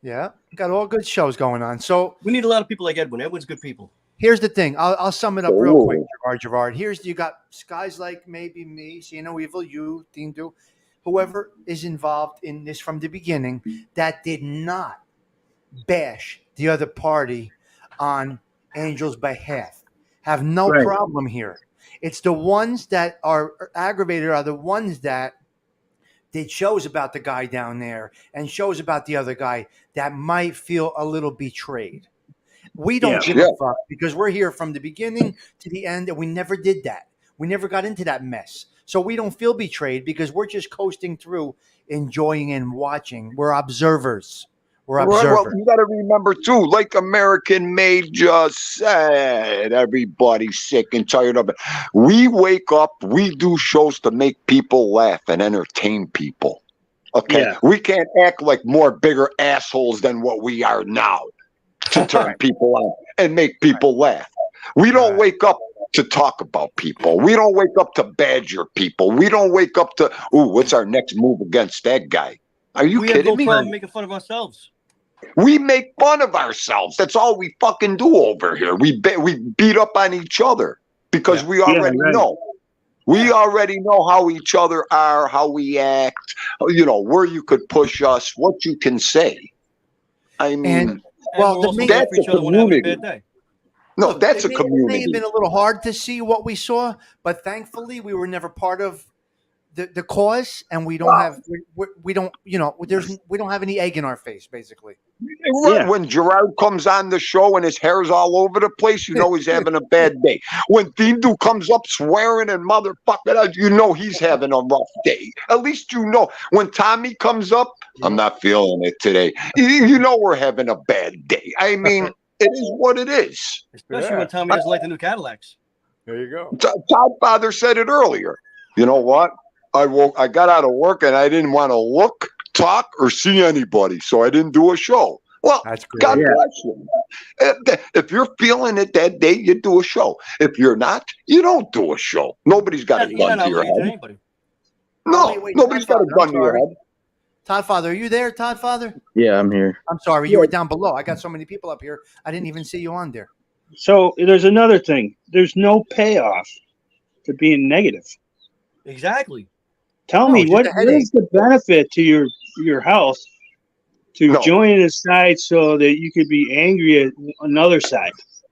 C: Yeah, got all good shows going on. So
F: We need a lot of people like Edwin. Edwin's good people.
C: here's the thing. I'll sum it up real quick, Gerard. Here's you got guys like maybe me, See No Evil, you, Dean Do, whoever is involved in this from the beginning that did not bash the other party on Angel's behalf. Have no
G: Right.
C: problem here. It's the ones that are aggravated are the ones that did shows about the guy down there and shows about the other guy that might feel a little betrayed. We don't give a fuck because we're here from the beginning to the end, and we never did that. We never got into that mess. So we don't feel betrayed because we're just coasting through, enjoying and watching. We're observers. We're observers.
B: Well, you got to remember too, like American Made just said, everybody's sick and tired of it. We wake up, we do shows to make people laugh and entertain people. Okay,
G: Yeah.
B: we can't act like more bigger assholes than what we are now to turn people on and make people laugh. We don't wake up to talk about people. We don't wake up to badger people. We don't wake up to, ooh, what's our next move against that guy? Are you
F: We have
B: kidding
F: no
B: me?
F: problem making fun of ourselves.
B: We make fun of ourselves. That's all we fucking do over here. We beat up on each other because we already know. We already know how each other are, how we act, you know, where you could push us, what you can say. I mean,
C: well,
F: we're also
C: the
F: there
B: that's
F: for each
B: a
F: other when we're having a
B: community.
F: bad day.
B: No, that's a
C: It may have
B: community.
C: been a little hard to see what we saw, but thankfully we were never part of the cause, and we don't have we don't we don't have any egg in our face, basically.
B: When Gerard comes on the show and his hair's all over the place, you know he's having a bad day. When Dindu comes up swearing and motherfucking, you know he's having a rough day. At least you know. When Tommy comes up, I'm not feeling it today. You know we're having a bad day. I mean, it is what it is.
F: Especially when Tommy doesn't like the new Cadillacs.
C: There you go.
B: Todd Father said it earlier. You know what? I got out of work and I didn't want to look, talk, or see anybody, so I didn't do a show. Well,
C: That's great.
B: God
G: Yeah.
B: bless you. If you're feeling it that day, you do a show. If you're not, you don't do a show. Nobody's got a
F: You're
B: gun
F: not
B: to your
F: obligated to
B: head.
F: anybody.
B: No,
C: wait,
B: nobody's got a
C: Todd Father,
B: gun to your head.
C: Todd Father, are you there, Todd Father?
D: Yeah, I'm here.
C: I'm sorry, you were down below. I got so many people up here, I didn't even see you on there.
G: So there's another thing. There's no payoff to being negative.
F: Exactly.
G: Tell
C: No,
G: me
C: just
G: what
C: a headache.
G: is the benefit to your health to
B: No.
G: join a side so that you could be angry at another side?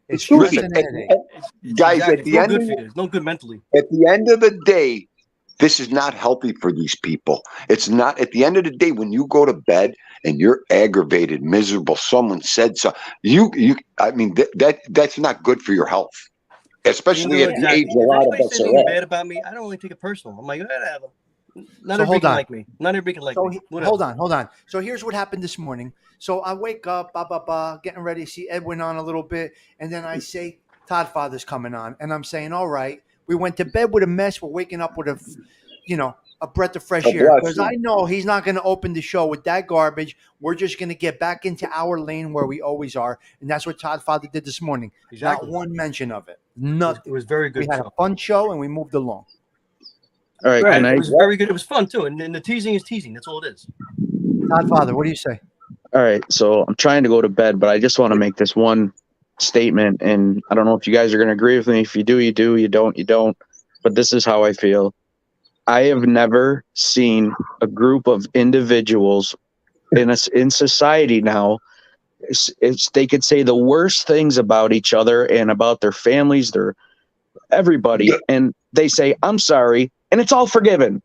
C: It's
G: stupid.
C: stress and a headache.
B: Guys,
F: Exactly.
B: at
F: It's
B: the
F: no
B: end
F: good
B: of
F: for you. It's no good mentally.
B: At the end of the day, this is not healthy for these people. It's not. At the end of the day, when you go to bed and you're aggravated, miserable, someone said so, I mean, that's not good for your health, especially
F: You know
B: at the
F: exactly.
B: age a
F: If
B: lot of
F: anybody
B: us
F: says
B: are
F: anything
B: at.
F: bad about me, I don't really take it personal. I'm like, whatever. Not
C: So
F: everybody
C: hold
F: can
C: on.
F: like me. Not everybody can like
C: So
F: me. Whatever.
C: hold on. So here's what happened this morning. So I wake up, getting ready to see Edwin on a little bit, and then I say Todd Father's coming on, and I'm saying, all right, we went to bed with a mess. We're waking up with a breath of fresh
B: A
C: air, because
B: blessing.
C: I know he's not going to open the show with that garbage. We're just going to get back into our lane where we always are, and that's what Todd Father did this morning.
F: Exactly.
C: Not one mention of it.
F: It
C: Nothing.
F: was very good.
C: We had a fun show, and we moved along.
D: All right,
G: Right.
D: can I?
F: It was very good. It was fun too, and the teasing is teasing. That's all it is.
C: Todd Father, what do you say?
D: All right, so I'm trying to go to bed, but I just want to make this one statement, and I don't know if you guys are going to agree with me. If you do, you do. You don't, you don't. But this is how I feel. I have never seen a group of individuals in society now. They could say the worst things about each other and about their families, their everybody, and they say, "I'm sorry," and it's all forgiven.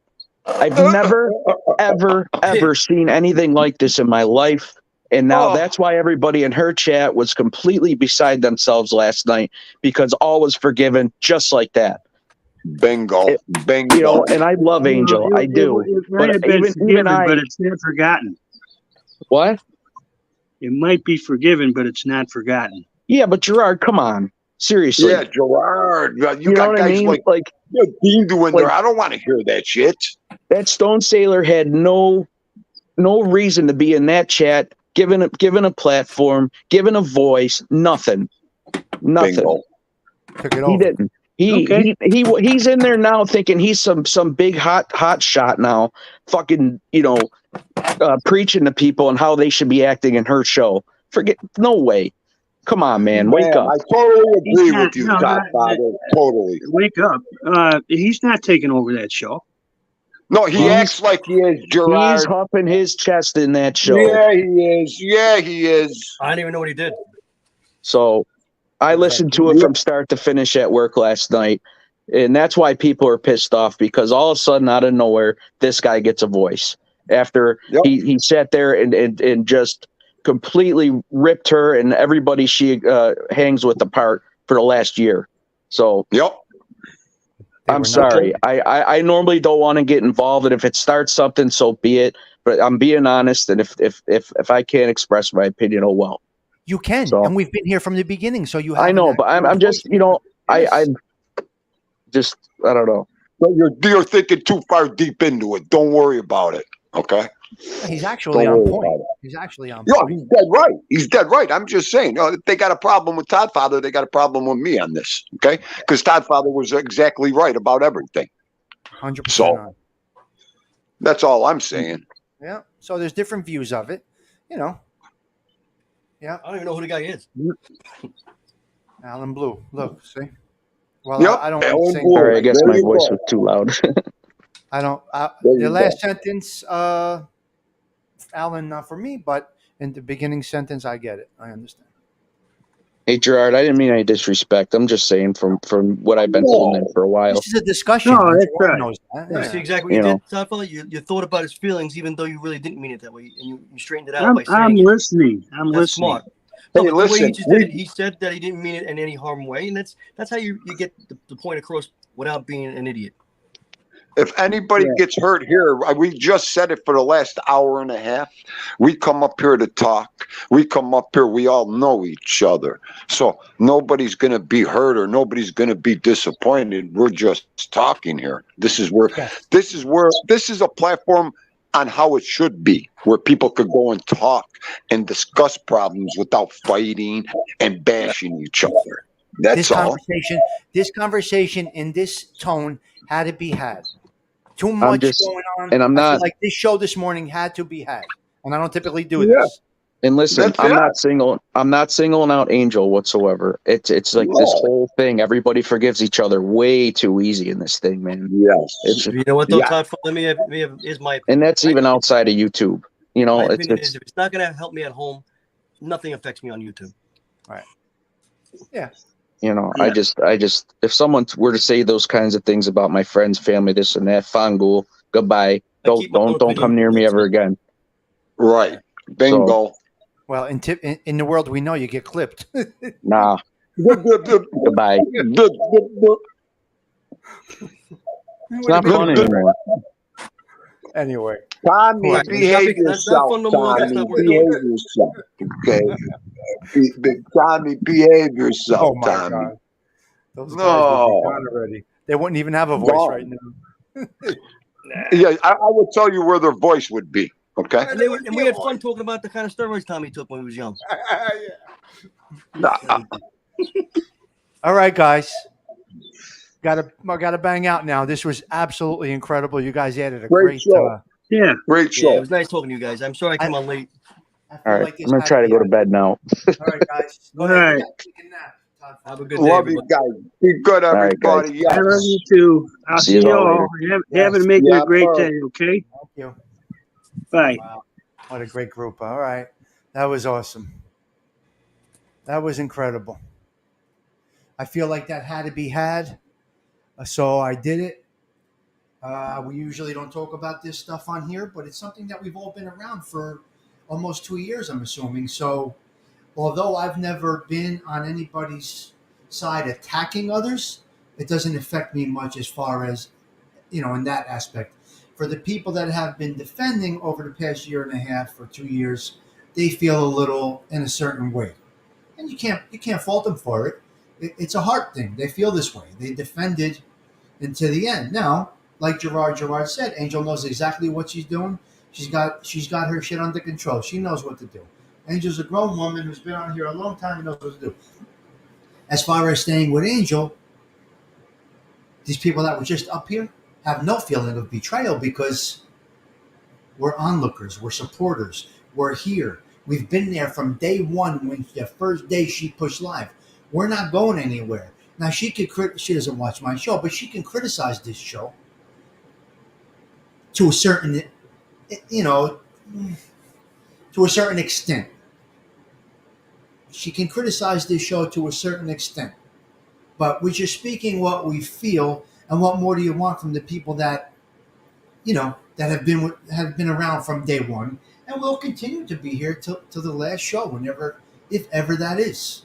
D: I've never, ever seen anything like this in my life. And now that's why everybody in her chat was completely beside themselves last night, because all was forgiven just like that.
B: Bingo. Bingo.
D: You know, and I love Angel. I do.
G: It might
D: But
G: have been
D: even
G: forgiven,
D: I.
G: but it's not forgotten.
D: What?
G: It might be forgiven, but it's not forgotten.
D: Yeah, but Gerard, come on. Seriously.
B: Yeah, Gerard. You
D: You know
B: got
D: what I
B: guys
D: mean?
B: like Dean doing
D: like-
B: there. I don't want to hear that shit.
D: That Stone Sailor had no reason to be in that chat, given a platform, given a voice, nothing.
B: Bingo.
C: Took it
D: He
C: over.
D: didn't.
G: Okay.
D: He's in there now thinking he's some big hot shot now, fucking, preaching to people and how they should be acting in her show. Forget, no way. Come on, man, wake up.
B: I totally agree
G: He's not-
B: with you,
G: no,
B: Todd
G: no,
B: Father. Totally.
G: Wake up. He's not taking over that show.
B: No, he acts like he is,
D: He's
B: Gerard.
D: huffing his chest in that show.
B: Yeah, he is. Yeah, he is.
F: I didn't even know what he did.
D: So I listened to it from start to finish at work last night. And that's why people are pissed off, because all of a sudden, out of nowhere, this guy gets a voice. After he sat there and just completely ripped her and everybody she hangs with apart for the last year. So I'm sorry. I normally don't want to get involved, and if it starts something, so be it. But I'm being honest, and if I can't express my opinion, oh well.
C: You can,
D: So-
C: and we've been here from the beginning, so you have.
D: I know, but I'm just, I don't know.
B: But you're thinking too far deep into it. Don't worry about it. Okay.
C: He's actually
B: Don't
C: on
B: worry
C: point.
B: about it.
C: He's actually on
B: Yeah,
C: point.
B: he's dead right. He's dead right. I'm just saying, if they got a problem with Todd Father, they got a problem with me on this. Okay. Because Todd Father was exactly right about everything.
C: 100%
B: So
C: on.
B: that's all I'm saying.
C: Yeah. So there's different views of it, Yeah.
F: I don't even know who the guy is.
C: Alan Blue. Look, see. Well,
B: Yep,
C: I don't
B: Alan
C: think.
B: Blue.
D: Sorry, I guess
B: There
D: my
B: you
D: voice
B: go.
D: was too loud.
C: I don't.
B: There you
C: The
B: go.
C: last sentence, Alan, not for me, but in the beginning sentence, I get it. I understand.
D: Hey, Gerard, I didn't mean any disrespect. I'm just saying from what I've been holding in for a while.
C: This is a discussion.
G: No,
C: and
G: that's
C: Gerard
G: right.
C: knows that.
F: You
C: Yeah.
F: see exactly what
D: You
F: you
D: know.
F: did, Todd Father? You thought about his feelings, even though you really didn't mean it that way, and you straightened it out by
G: I'm
F: saying it.
G: listening. I'm
F: That's
G: listening.
F: smart. No,
B: Hey,
F: but the way he
B: listen,
F: just did it, he said that he didn't mean it in any harm way, and that's how you get the point across without being an idiot.
B: If anybody gets hurt here, we just said it for the last hour and a half. We come up here to talk. We come up here. We all know each other. So nobody's going to be hurt or nobody's going to be disappointed. We're just talking here. This is a platform on how it should be, where people could go and talk and discuss problems without fighting and bashing each other. That's all.
C: This conversation in this tone had to be had. Too
H: I'm
C: much
H: just,
C: going on.
H: and I'm
C: I feel
H: not,
C: like this show this morning had to be had, and I don't typically do
B: Yeah,
C: this.
H: and listen,
B: that's it.
H: I'm not singling out Angel whatsoever. It's like this
B: No.
H: whole thing. Everybody forgives each other way too easy in this thing, man.
B: Yes.
H: It's
F: You know what, though,
B: Yeah.
F: Todd? Here's my opinion.
H: and that's even outside of YouTube. You
F: My
H: know,
F: opinion is
H: it's
F: if it's not going to help me at home, nothing affects me on YouTube.
C: Right. Yeah.
H: you know,
B: Yeah.
H: I just if someone were to say those kinds of things about my friends, family, this and that, fangul, goodbye.
F: I keep my own
H: Don't come
F: opinion.
H: near me ever again.
B: Right. Bingo.
C: Well, in the world we know, you get clipped.
H: Nah,
B: Good, good, good,
H: goodbye.
B: good, good, good.
H: It's not
C: What do you
H: fun
C: mean?
H: anymore.
C: Anyway,
B: Tommy,
C: Right.
B: behave
F: That's not
B: yourself.
F: fun no more. That's
B: Tommy,
F: not what we're doing.
B: behave yourself. Okay. Tommy, behave yourself,
C: oh my
B: Tommy.
C: God, those guys would be
B: No.
C: gone already. They wouldn't even have a voice
B: Gone.
C: right now.
B: Yeah, I would tell you where their voice would be. Okay.
F: And we had fun talking about the kind of steroids Tommy took when he was young.
C: All right, guys. Gotta bang out now. This was absolutely incredible. You guys added a
B: Great
C: great.
B: show.
G: Yeah.
B: Great
F: Yeah,
B: show.
F: it was nice talking to you guys. I'm sorry I came on late.
C: I feel
H: All right,
C: like this
H: I'm gonna
C: had
H: try to
C: be
H: go to
C: it.
H: bed now.
C: All right, guys. Go
G: All
C: ahead.
G: right.
C: You guys take a nap. Todd.
F: Have a good day,
B: Love you
F: everybody.
B: guys. Be good,
H: right,
B: everybody.
G: I love
B: Yes.
G: you too. I'll
H: See
G: see
H: you
G: you
H: all
G: all.
C: Yes.
G: Having making
B: Yeah,
G: a great
B: bro.
G: day, okay?
C: Thank you.
G: Bye.
C: Wow, what a great group. All right, that was awesome. That was incredible. I feel like that had to be had, so I did it. We usually don't talk about this stuff on here, but it's something that we've all been around for almost 2 years, I'm assuming. So, although I've never been on anybody's side attacking others, it doesn't affect me much as far as, in that aspect. For the people that have been defending over the past year and a half or 2 years, they feel a little in a certain way, and you can't fault them for it. It's a heart thing. They feel this way. They defended into the end. Now, like Gerard said, Angel knows exactly what she's doing. She's got her shit under control. She knows what to do. Angel's a grown woman who's been on here a long time and knows what to do. As far as staying with Angel, these people that were just up here have no feeling of betrayal because we're onlookers, we're supporters, we're here. We've been there from day one when the first day she pushed live. We're not going anywhere. Now she doesn't watch my show, but she can criticize this show to a certain, to a certain extent. She can criticize this show to a certain extent, but we're just speaking what we feel. And what more do you want from the people that that have been around from day one and will continue to be here till the last show, whenever, if ever that is.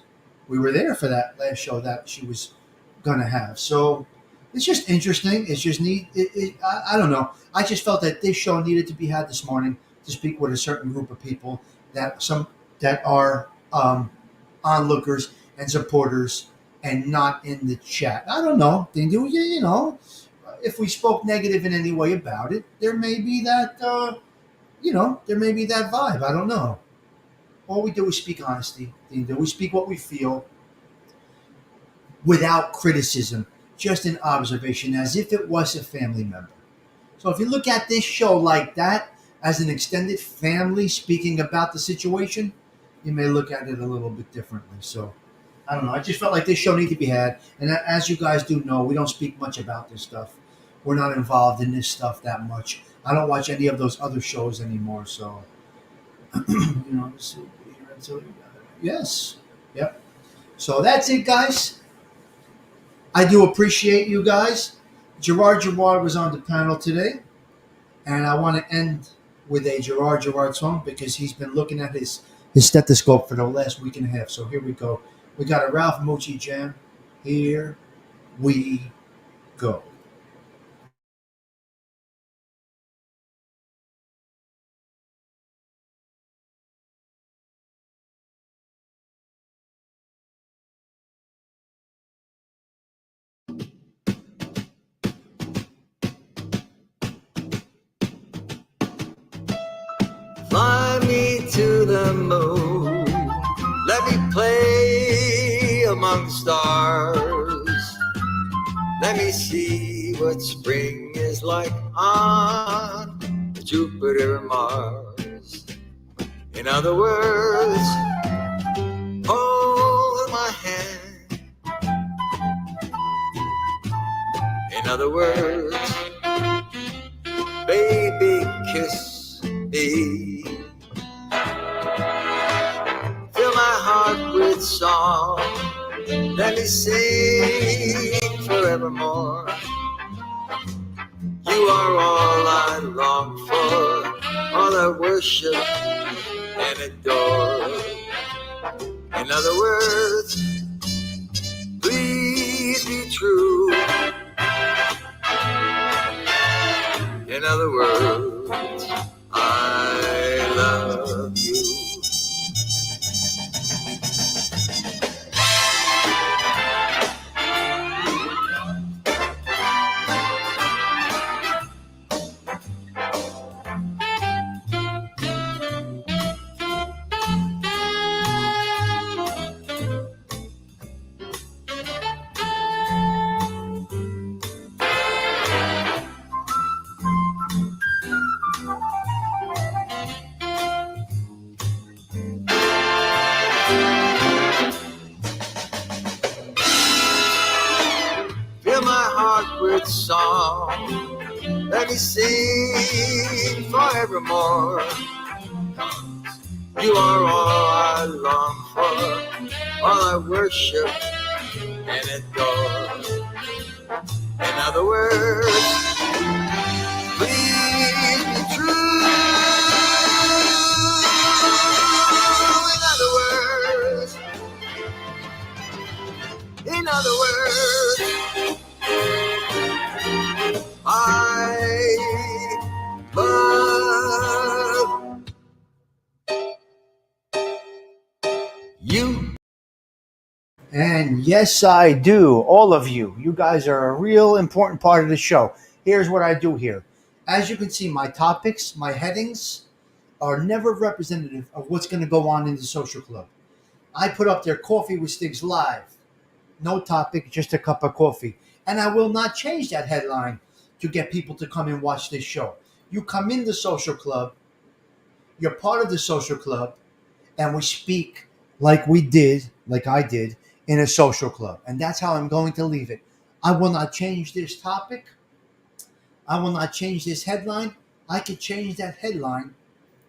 C: We were there for that last show that she was gonna have. So it's just interesting. It's just neat. I don't know. I just felt that this show needed to be had this morning to speak with a certain group of people that are onlookers and supporters and not in the chat. I don't know. They do, if we spoke negative in any way about it, there may be that, there may be that vibe. I don't know. All we do is speak honesty. We speak what we feel without criticism, just an observation, as if it was a family member. So if you look at this show like that, as an extended family speaking about the situation, you may look at it a little bit differently. So I don't know. I just felt like this show needed to be had. And as you guys do know, we don't speak much about this stuff. We're not involved in this stuff that much. I don't watch any of those other shows anymore. So, yes. Yep. So that's it, guys. I do appreciate you guys. Gerard was on the panel today. And I want to end with a Gerard song because he's been looking at his stethoscope for the last week and a half. So here we go. We got a Ralph Mochi jam. Here we go.
A: moon. Let me play among the stars. Let me see what spring is like on Jupiter and Mars. In other words, hold my hand. In other words, baby, kiss me. Fill my heart with song. Let me sing forevermore. You are all I long for, all I worship and adore. In other words, please be true. In other words, I love you. Fill my heart with song. Let me sing forevermore. You are all I long for, all I worship and adore. In other words, please be true. In other words, I love you.
C: And yes, I do. All of you. You guys are a real important part of the show. Here's what I do here. As you can see, my topics, my headings are never representative of what's going to go on in the social club. I put up there Coffee with Stigs live. No topic, just a cup of coffee. And I will not change that headline to get people to come and watch this show. You come in the social club, you're part of the social club, and we speak like I did, in a social club. And that's how I'm going to leave it. I will not change this topic. I will not change this headline. I could change that headline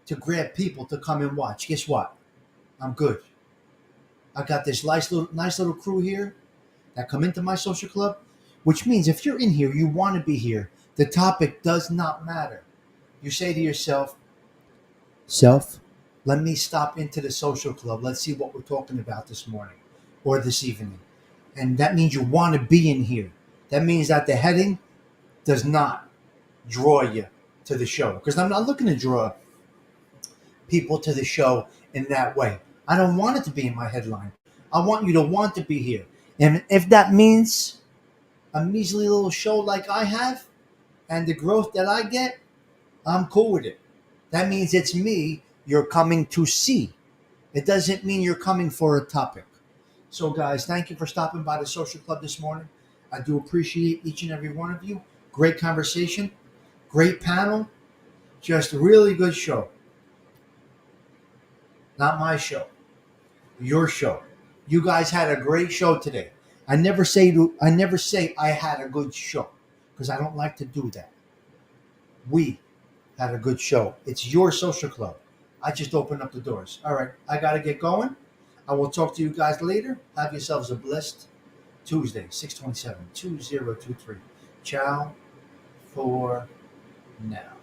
C: to grab people to come and watch. Guess what? I'm good. I got this nice little crew here that come into my social club, which means if you're in here, you want to be here. The topic does not matter. You say to yourself, let me stop into the social club. Let's see what we're talking about this morning or this evening. And that means you want to be in here. That means that the heading does not draw you to the show, because I'm not looking to draw people to the show in that way. I don't want it to be in my headline. I want you to want to be here. And if that means a measly little show like I have and the growth that I get, I'm cool with it. That means it's me you're coming to see. It doesn't mean you're coming for a topic. So guys, thank you for stopping by the social club this morning. I do appreciate each and every one of you. Great conversation, great panel, just a really good show. Not my show, your show. You guys had a great show today. I never say I had a good show, because I don't like to do that. We had a good show. It's your social club. I just opened up the doors. All right, I got to get going. I will talk to you guys later. Have yourselves a blessed Tuesday, 6/27/2023. Ciao for now.